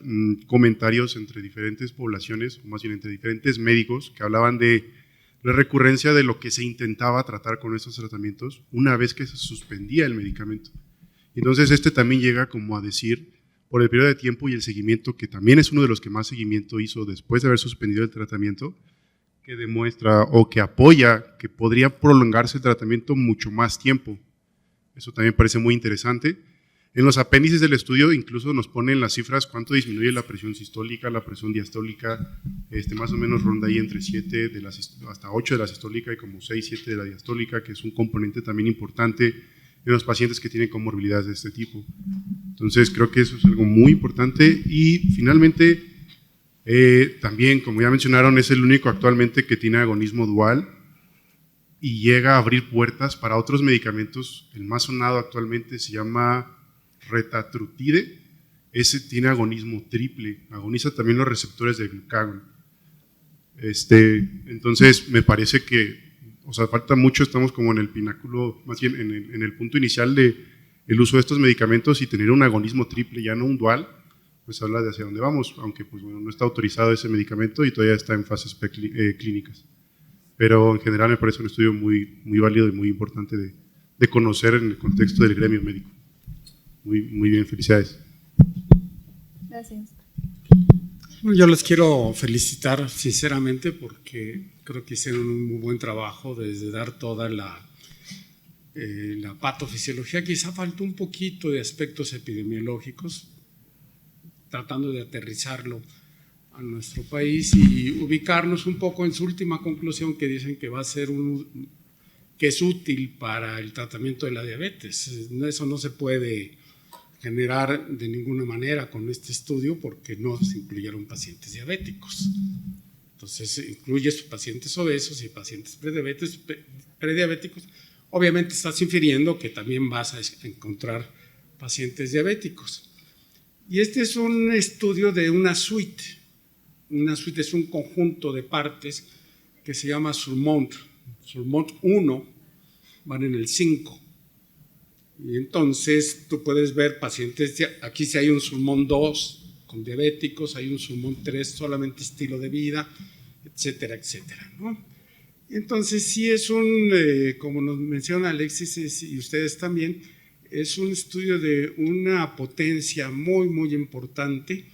comentarios entre diferentes poblaciones, o más bien entre diferentes médicos, que hablaban de la recurrencia de lo que se intentaba tratar con estos tratamientos una vez que se suspendía el medicamento. Entonces también llega como a decir, por el periodo de tiempo y el seguimiento, que también es uno de los que más seguimiento hizo después de haber suspendido el tratamiento, que demuestra o que apoya que podría prolongarse el tratamiento mucho más tiempo. Eso también parece muy interesante. En los apéndices del estudio incluso nos ponen las cifras, cuánto disminuye la presión sistólica, la presión diastólica, más o menos ronda ahí entre 7 hasta 8 de la sistólica y como 6, 7 de la diastólica, que es un componente también importante en los pacientes que tienen comorbilidades de este tipo. Entonces creo que eso es algo muy importante. Y finalmente, también, como ya mencionaron, es el único actualmente que tiene agonismo dual y llega a abrir puertas para otros medicamentos. El más sonado actualmente se llama retatrutide. Ese tiene agonismo triple, agoniza también los receptores de glucagón. Entonces me parece que, o sea, falta mucho, estamos como en el pináculo, más bien en el punto inicial de el uso de estos medicamentos, y tener un agonismo triple, ya no un dual, pues habla de hacia dónde vamos, aunque pues bueno, no está autorizado ese medicamento y todavía está en fases clínicas. Pero en general me parece un estudio muy, muy válido y muy importante de conocer en el contexto del gremio médico. Muy, muy bien, felicidades.
Gracias.
Yo les quiero felicitar sinceramente porque creo que hicieron un muy buen trabajo desde dar toda la patofisiología. Quizá faltó un poquito de aspectos epidemiológicos, tratando de aterrizarlo a nuestro país y ubicarnos un poco en su última conclusión, que dicen que va a ser que es útil para el tratamiento de la diabetes. Eso no se puede generar de ninguna manera con este estudio porque no se incluyeron pacientes diabéticos. Entonces incluye pacientes obesos y pacientes prediabéticos. Obviamente estás infiriendo que también vas a encontrar pacientes diabéticos. Y este es un estudio de una suite. Una suite es un conjunto de partes que se llama Surmont. Surmont 1 van en el 5. Y entonces tú puedes ver pacientes, aquí sí hay un Surmont 2 con diabéticos, hay un Surmont 3 solamente estilo de vida, etcétera, etcétera, ¿no? Entonces sí es como nos menciona Alexis y ustedes también, es un estudio de una potencia muy, muy importante,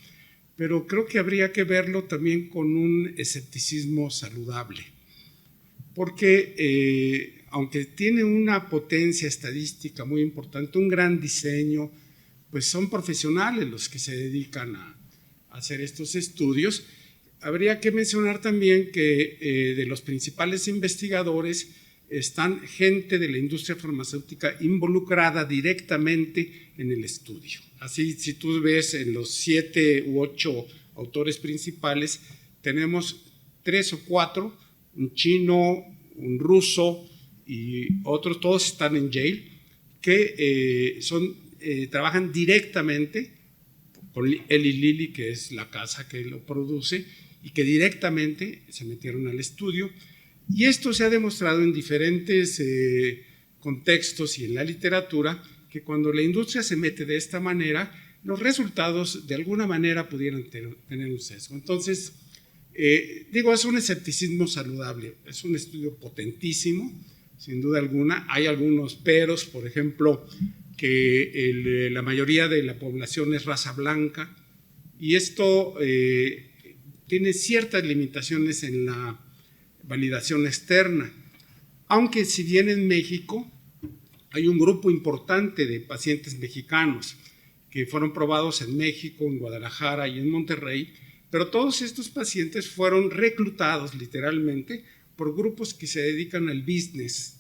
pero creo que habría que verlo también con un escepticismo saludable, porque aunque tiene una potencia estadística muy importante, un gran diseño, pues son profesionales los que se dedican a hacer estos estudios. Habría que mencionar también que de los principales investigadores están gente de la industria farmacéutica involucrada directamente en el estudio. Así, si tú ves en los 7 u 8 autores principales, tenemos 3 o 4, un chino, un ruso y otros, todos están en Yale, que trabajan directamente con Eli Lilly, que es la casa que lo produce, y que directamente se metieron al estudio. Y esto se ha demostrado en diferentes contextos y en la literatura, que cuando la industria se mete de esta manera, los resultados de alguna manera pudieran tener un sesgo. Entonces, es un escepticismo saludable, es un estudio potentísimo, sin duda alguna. Hay algunos peros, por ejemplo, que la mayoría de la población es raza blanca, y esto tiene ciertas limitaciones en la validación externa, aunque si bien en México hay un grupo importante de pacientes mexicanos que fueron probados en México, en Guadalajara y en Monterrey, pero todos estos pacientes fueron reclutados literalmente por grupos que se dedican al business,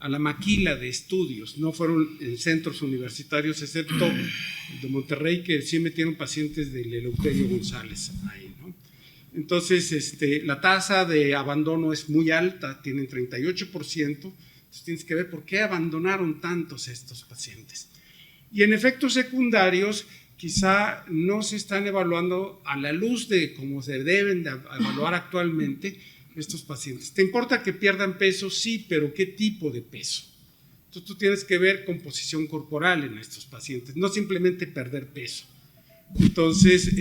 a la maquila de estudios. No fueron en centros universitarios, excepto el de Monterrey, que sí metieron pacientes del Eleuterio González ahí, ¿no? Entonces, la tasa de abandono es muy alta, tienen 38%, entonces tienes que ver por qué abandonaron tantos estos pacientes. Y en efectos secundarios, quizá no se están evaluando a la luz de cómo se deben de evaluar actualmente, estos pacientes. ¿Te importa que pierdan peso? Sí, pero ¿qué tipo de peso? Entonces tú tienes que ver composición corporal en estos pacientes, no simplemente perder peso. Entonces,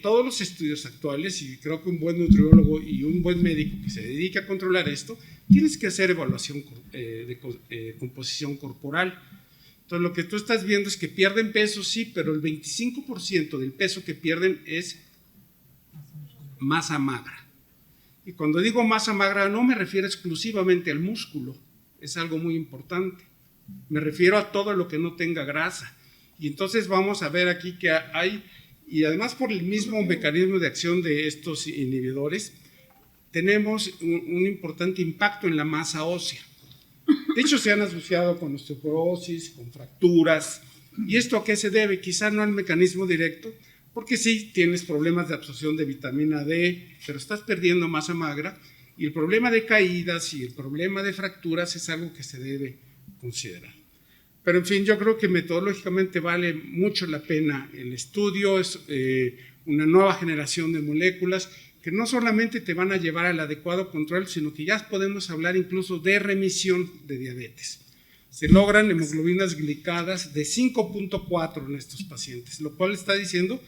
todos los estudios actuales, y creo que un buen nutriólogo y un buen médico que se dedique a controlar esto, tienes que hacer evaluación de composición corporal. Entonces, lo que tú estás viendo es que pierden peso, sí, pero el 25% del peso que pierden es masa magra. Y cuando digo masa magra, no me refiero exclusivamente al músculo, es algo muy importante. Me refiero a todo lo que no tenga grasa. Y entonces vamos a ver aquí que hay, y además por el mismo mecanismo de acción de estos inhibidores, tenemos un importante impacto en la masa ósea. De hecho, se han asociado con osteoporosis, con fracturas. ¿Y esto a qué se debe? Quizá no al mecanismo directo, porque sí tienes problemas de absorción de vitamina D, pero estás perdiendo masa magra, y el problema de caídas y el problema de fracturas es algo que se debe considerar. Pero en fin, yo creo que metodológicamente vale mucho la pena el estudio, es una nueva generación de moléculas que no solamente te van a llevar al adecuado control, sino que ya podemos hablar incluso de remisión de diabetes. Se logran hemoglobinas glicadas de 5.4 en estos pacientes, lo cual está diciendo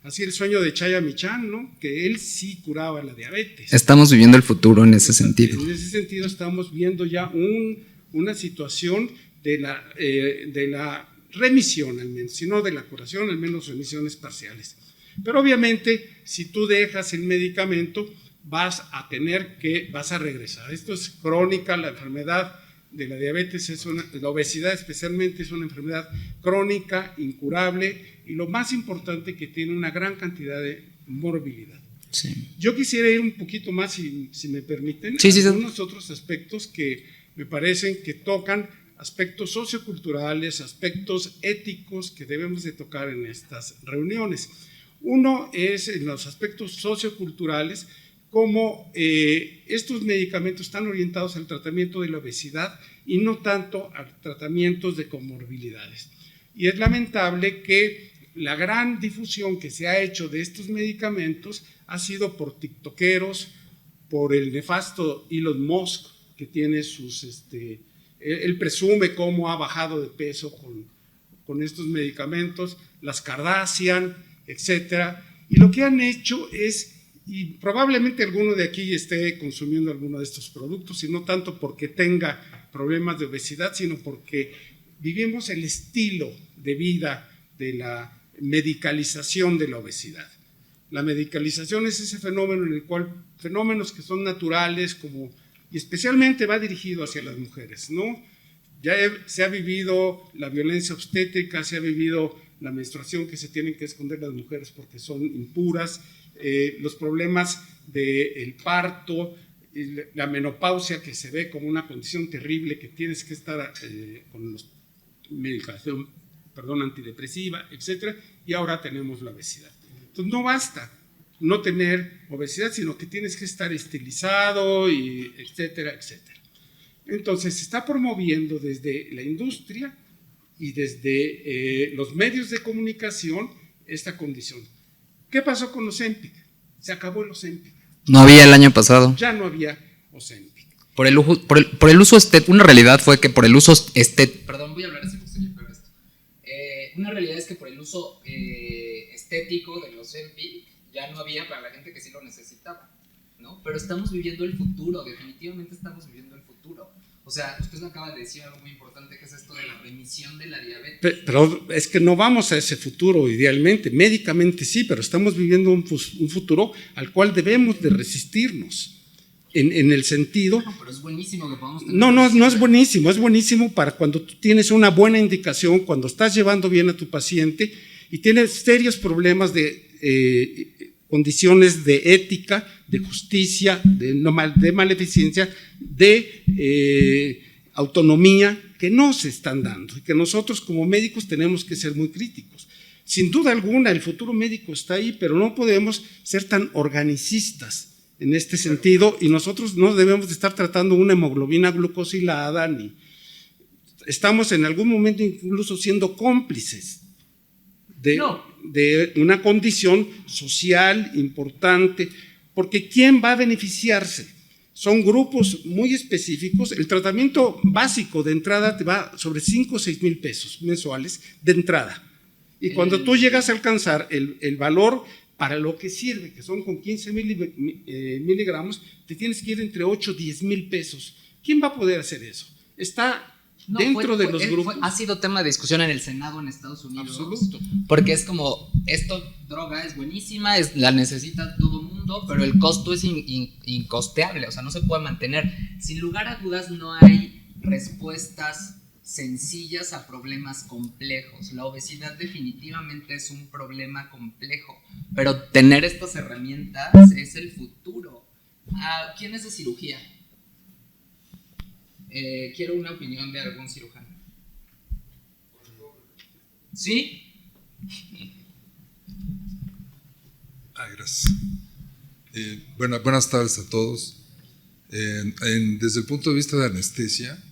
así el sueño de Chaya Michan, ¿no? Que él sí curaba la diabetes.
Estamos viviendo el futuro en ese sentido.
En ese sentido estamos viendo ya una situación de la remisión al menos, si no de la curación, al menos remisiones parciales. Pero obviamente, si tú dejas el medicamento, vas a regresar. Esto es crónica, la enfermedad de la diabetes, la obesidad especialmente es una enfermedad crónica, incurable, y lo más importante que tiene una gran cantidad de morbilidad.
Sí.
Yo quisiera ir un poquito más, si me permiten,
sí,
algunos otros aspectos que me parecen que tocan aspectos socioculturales, aspectos éticos que debemos de tocar en estas reuniones. Uno es en los aspectos socioculturales, cómo estos medicamentos están orientados al tratamiento de la obesidad y no tanto a tratamientos de comorbilidades. Y es lamentable que la gran difusión que se ha hecho de estos medicamentos ha sido por tiktokeros, por el nefasto Elon Musk, que tiene él presume cómo ha bajado de peso con estos medicamentos, las Kardashian, etcétera. Y lo que han hecho es, y probablemente alguno de aquí esté consumiendo alguno de estos productos, y no tanto porque tenga problemas de obesidad, sino porque vivimos el estilo de vida de la medicalización de la obesidad. La medicalización es ese fenómeno en el cual fenómenos que son naturales, y especialmente va dirigido hacia las mujeres, ¿no? Ya se ha vivido la violencia obstétrica, se ha vivido la menstruación que se tienen que esconder las mujeres porque son impuras, los problemas del parto, la menopausia que se ve como una condición terrible que tienes que estar con medicación antidepresiva, etcétera, y ahora tenemos la obesidad. Entonces no basta no tener obesidad, sino que tienes que estar estilizado, y etcétera, etcétera. Entonces se está promoviendo desde la industria y desde los medios de comunicación esta condición. ¿Qué pasó con Ozempic? Se acabó el Ozempic.
No había el año pasado.
Ya no había Ozempic.
Por el uso estético, una realidad fue que por el uso estético, perdón, voy a hablar así porque se me pega esto. Una realidad es que por el uso estético del Ozempic ya no había para la gente que sí lo necesitaba, ¿no? Pero estamos viviendo el futuro, definitivamente estamos viviendo el futuro. O sea, usted acaba de decir algo muy importante, que es esto de la remisión de la diabetes.
Pero es que no vamos a ese futuro idealmente, médicamente sí, pero estamos viviendo un futuro al cual debemos de resistirnos. En el sentido…
No, pero es buenísimo que podamos tener…
No es buenísimo, es buenísimo para cuando tú tienes una buena indicación, cuando estás llevando bien a tu paciente y tienes serios problemas de condiciones de ética, de justicia, de maleficencia, de autonomía que no se están dando y que nosotros como médicos tenemos que ser muy críticos. Sin duda alguna el futuro médico está ahí, pero no podemos ser tan organicistas en este sentido, y nosotros no debemos de estar tratando una hemoglobina glucosilada, ni estamos en algún momento incluso siendo cómplices de una condición social importante, porque ¿quién va a beneficiarse? Son grupos muy específicos. El tratamiento básico de entrada te va sobre 5 o 6 mil pesos mensuales de entrada. Y cuando tú llegas a alcanzar el valor para lo que sirve, que son con 15 miligramos, te tienes que ir entre 8 o 10 mil pesos. ¿Quién va a poder hacer eso? Está dentro de los grupos.
Ha sido tema de discusión en el Senado en Estados Unidos.
Absoluto.
Porque es como, droga es buenísima, la necesita todo el mundo, pero el costo es incosteable, o sea, no se puede mantener. Sin lugar a dudas, no hay respuestas sencillas a problemas complejos. La obesidad definitivamente es un problema complejo, pero tener estas herramientas es el futuro. ¿Quién es de cirugía? Quiero una opinión de algún cirujano. ¿Sí?
Gracias. Buenas tardes a todos. Desde el punto de vista de anestesia,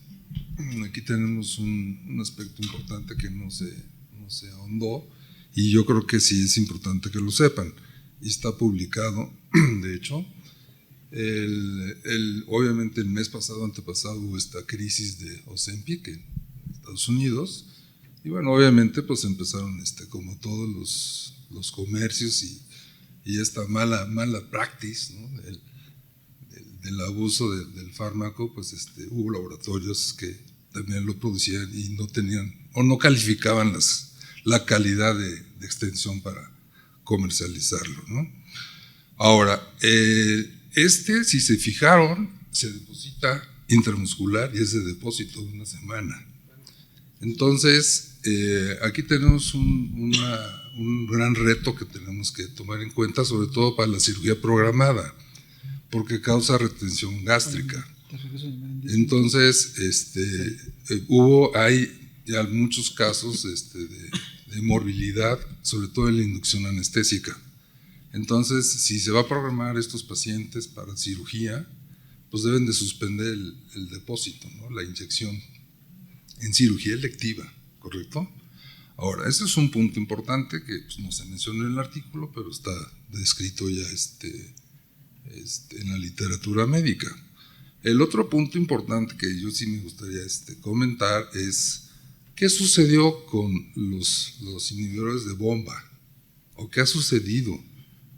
aquí tenemos un aspecto importante que no se ahondó, y yo creo que sí es importante que lo sepan, y está publicado, de hecho. Obviamente el mes antepasado hubo esta crisis de Ozempic en Estados Unidos, y bueno, obviamente pues empezaron como todos los comercios y esta mala practice, ¿no? del abuso del fármaco, pues hubo laboratorios que también lo producían y no tenían o no calificaban la calidad de extensión para comercializarlo, ¿no? Ahora, si se fijaron, se deposita intramuscular y es de depósito de una semana. Entonces, aquí tenemos un gran reto que tenemos que tomar en cuenta, sobre todo para la cirugía programada, porque causa retención gástrica. Entonces, hay ya muchos casos de morbilidad, sobre todo en la inducción anestésica. Entonces, si se va a programar estos pacientes para cirugía, pues deben de suspender el depósito, ¿no? La inyección en cirugía electiva, ¿correcto? Ahora, ese es un punto importante que pues, no se menciona en el artículo, pero está descrito ya en la literatura médica. El otro punto importante que yo sí me gustaría comentar es qué sucedió con los inhibidores de bomba, o qué ha sucedido.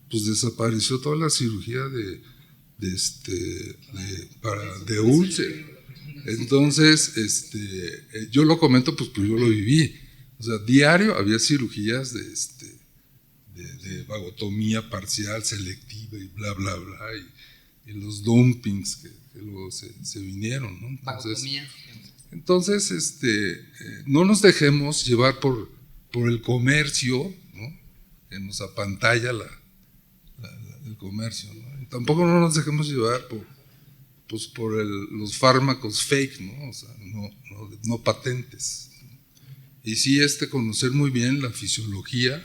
Pues desapareció toda la cirugía de úlcera. Entonces, yo lo comento pues yo lo viví. O sea, diario había cirugías de vagotomía parcial, selectiva y bla, bla, bla, y los dumpings que luego se vinieron, ¿no? Entonces, no nos dejemos llevar por el comercio, ¿no? Que nos apantalla el comercio, ¿no? Y tampoco no nos dejemos llevar por los fármacos fake, ¿no? O sea, no patentes. Y sí, conocer muy bien la fisiología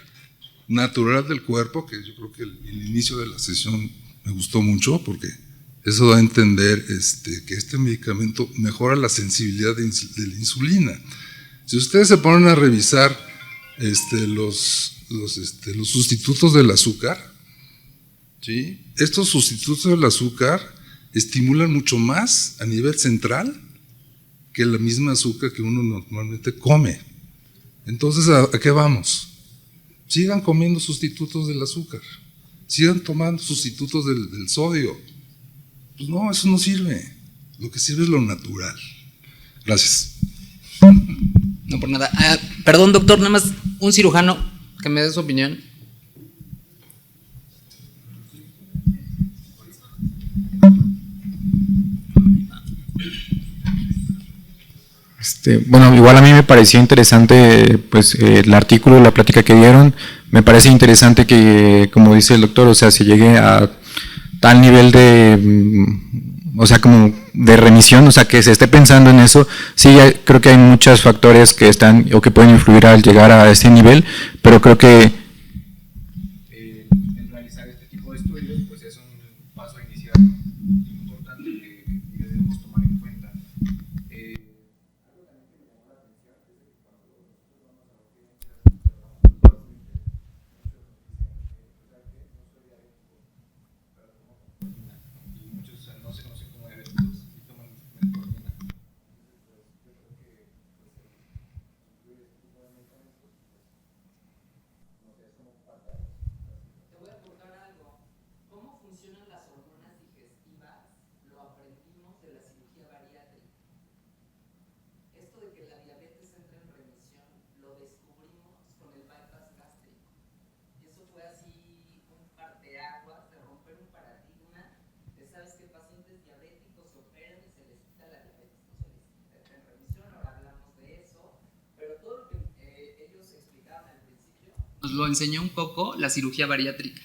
natural del cuerpo, que yo creo que el inicio de la sesión me gustó mucho, porque eso da a entender que este medicamento mejora la sensibilidad de la insulina. Si ustedes se ponen a revisar los sustitutos del azúcar, ¿sí? Estos sustitutos del azúcar estimulan mucho más a nivel central que la misma azúcar que uno normalmente come. Entonces, ¿a qué vamos? Sigan comiendo sustitutos del azúcar, sigan tomando sustitutos del sodio. Pues no, eso no sirve. Lo que sirve es lo natural. Gracias.
No por nada. Perdón, doctor, nada más un cirujano que me dé su opinión.
Bueno, igual a mí me pareció interesante pues el artículo, la plática que dieron. Me parece interesante que, como dice el doctor, o sea, se llegue a tal nivel o sea, como de remisión, o sea, que se esté pensando en eso. Sí, creo que hay muchos factores que están o que pueden influir al llegar a ese nivel, pero creo que en realizar este tipo de estudios, pues es un paso inicial importante que debemos tomar en cuenta. No sé cómo
nos lo enseñó un poco la cirugía bariátrica.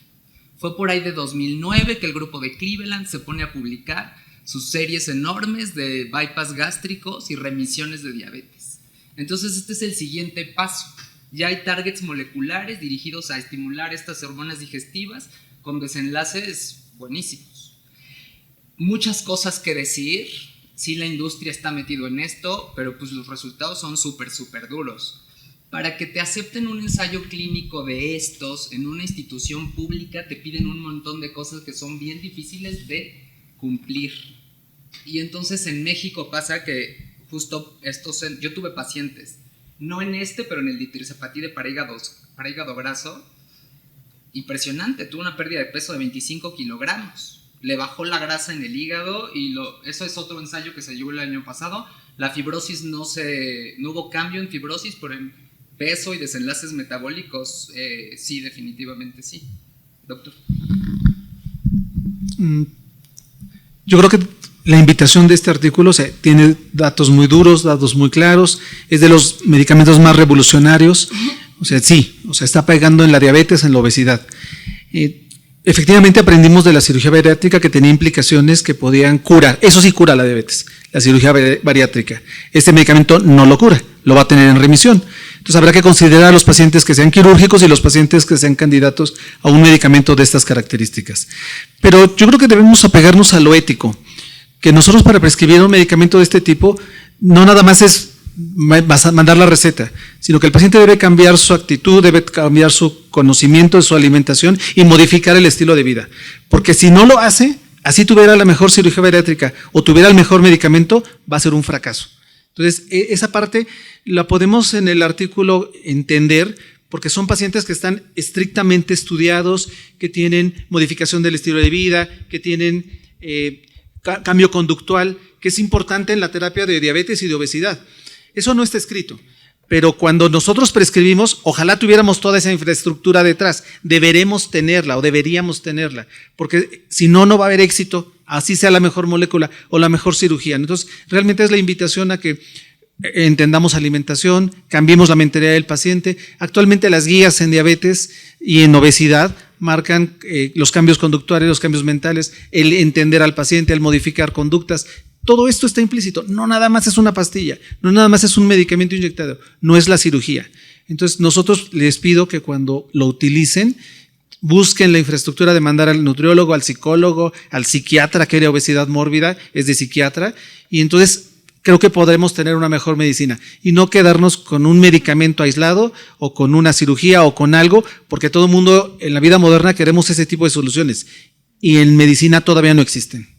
Fue por ahí de 2009 que el grupo de Cleveland se pone a publicar sus series enormes de bypass gástricos y remisiones de diabetes. Entonces este es el siguiente paso. Ya hay targets moleculares dirigidos a estimular estas hormonas digestivas con desenlaces buenísimos. Muchas cosas que decir. Sí, la industria está metido en esto, pero pues los resultados son súper duros. Para que te acepten un ensayo clínico de estos en una institución pública te piden un montón de cosas que son bien difíciles de cumplir. Y entonces en México pasa que justo estos, yo tuve pacientes, no en pero en el ditirzapatide para hígado graso, impresionante, tuvo una pérdida de peso de 25 kilogramos. Le bajó la grasa en el hígado y eso es otro ensayo que se llevó el año pasado. La fibrosis no hubo cambio en fibrosis, pero en peso y desenlaces metabólicos sí, definitivamente sí. Doctor.
Yo creo que la invitación de este artículo tiene datos muy duros, datos muy claros, es de los medicamentos más revolucionarios, está pegando en la diabetes, en la obesidad. Efectivamente aprendimos de la cirugía bariátrica que tenía implicaciones que podían curar, eso sí cura la diabetes, la cirugía bariátrica. Este medicamento no lo cura, lo va a tener en remisión. Entonces habrá que considerar a los pacientes que sean quirúrgicos y los pacientes que sean candidatos a un medicamento de estas características. Pero yo creo que debemos apegarnos a lo ético, que nosotros para prescribir un medicamento de este tipo no nada más es mandar la receta, sino que el paciente debe cambiar su actitud, debe cambiar su conocimiento de su alimentación y modificar el estilo de vida. Porque si no lo hace, así tuviera la mejor cirugía bariátrica o tuviera el mejor medicamento, va a ser un fracaso. Entonces, esa parte la podemos en el artículo entender porque son pacientes que están estrictamente estudiados, que tienen modificación del estilo de vida, que tienen cambio conductual, que es importante en la terapia de diabetes y de obesidad. Eso no está escrito, pero cuando nosotros prescribimos, ojalá tuviéramos toda esa infraestructura detrás, deberíamos tenerla, porque si no, no va a haber éxito, así sea la mejor molécula o la mejor cirugía. Entonces, realmente es la invitación a que entendamos alimentación, cambiemos la mentalidad del paciente. Actualmente las guías en diabetes y en obesidad marcan los cambios conductuales, los cambios mentales, el entender al paciente, el modificar conductas. Todo esto está implícito, no nada más es una pastilla, no nada más es un medicamento inyectado, no es la cirugía. Entonces nosotros les pido que cuando lo utilicen, busquen la infraestructura de mandar al nutriólogo, al psicólogo, al psiquiatra que era obesidad mórbida, es de psiquiatra, y entonces creo que podremos tener una mejor medicina y no quedarnos con un medicamento aislado o con una cirugía o con algo, porque todo el mundo en la vida moderna queremos ese tipo de soluciones y en medicina todavía no existen.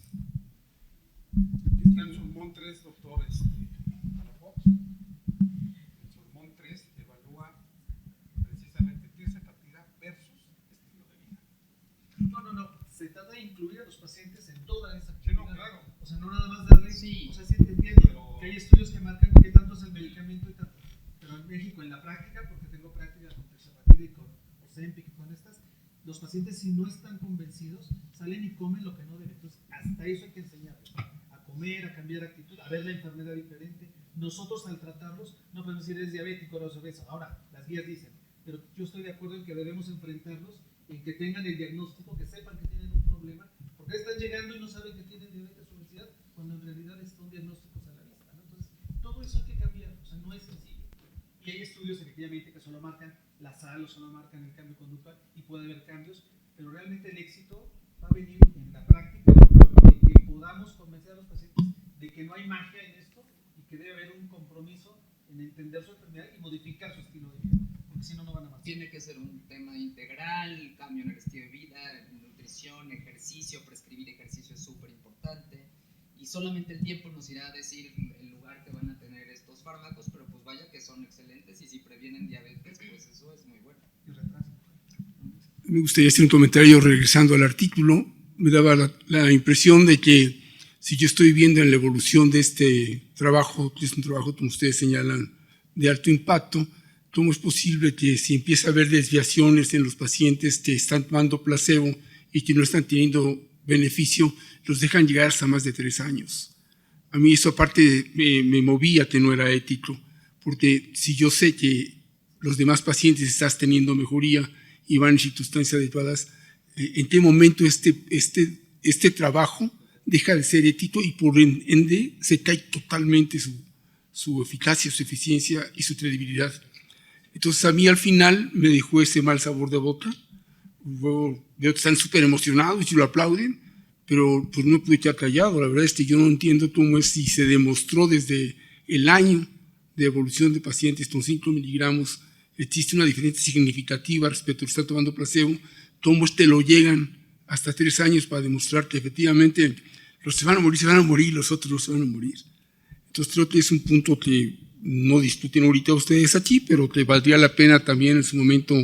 Estudios que marcan qué tanto es el medicamento y tanto. Pero en México, en la práctica, porque tengo práctica con tirzepatide y con Ozempic y con estas, los pacientes si no están convencidos, salen y comen lo que no deben. Entonces, hasta eso hay que enseñarles, a comer, a cambiar actitud, a ver la enfermedad diferente. Nosotros al tratarlos, no podemos decir eres diabético o eres obeso. Ahora, las guías dicen, pero yo estoy de acuerdo en que debemos enfrentarlos, en que tengan el diagnóstico, que sepan que tienen un problema, porque están llegando y no saben que tienen diabetes o obesidad, cuando en realidad están diagnósticos a la vista. Todo eso hay que cambiar, no es sencillo. Y hay estudios efectivamente que solo marcan la sal o solo marcan el cambio conductual y puede haber cambios, pero realmente el éxito va a venir en la práctica, de que podamos convencer a los pacientes de que no hay magia en esto y que debe haber un compromiso en entender su enfermedad y modificar su estilo de vida, porque si no, no van a avanzar.
Tiene que ser un tema integral, cambio en el estilo de vida, nutrición, ejercicio, prescribir ejercicio es súper importante y solamente el tiempo nos irá a decir el lugar que van a tener estos fármacos, pero pues vaya que son excelentes y si previenen diabetes, pues eso es muy bueno.
Me gustaría hacer un comentario regresando al artículo. Me daba la impresión de que si yo estoy viendo la evolución de este trabajo, que es un trabajo, como ustedes señalan, de alto impacto, ¿cómo es posible que si empieza a haber desviaciones en los pacientes que están tomando placebo y que no están teniendo beneficio, los dejan llegar hasta más de 3 años? A mí eso aparte me movía que no era ético, porque si yo sé que los demás pacientes estás teniendo mejoría y van en circunstancias adecuadas, ¿en qué momento este trabajo deja de ser ético y por ende se cae totalmente su eficacia, su eficiencia y su credibilidad? Entonces a mí al final me dejó ese mal sabor de boca. Veo que están súper emocionados y lo aplauden, pero pues no pude quedar callado. La verdad es que yo no entiendo cómo es si se demostró desde el año de evolución de pacientes con 5 miligramos existe una diferencia significativa respecto a que están tomando placebo, cómo lo llegan hasta 3 años para demostrar que efectivamente los que se van a morir, los otros no se van a morir. Entonces creo que es un punto que no discuten ahorita ustedes aquí, pero que valdría la pena también en su momento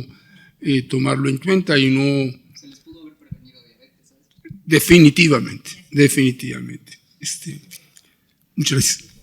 tomarlo en cuenta y no...
Se les pudo haber prevenido diabetes, ¿sabes?
Definitivamente. Muchas gracias.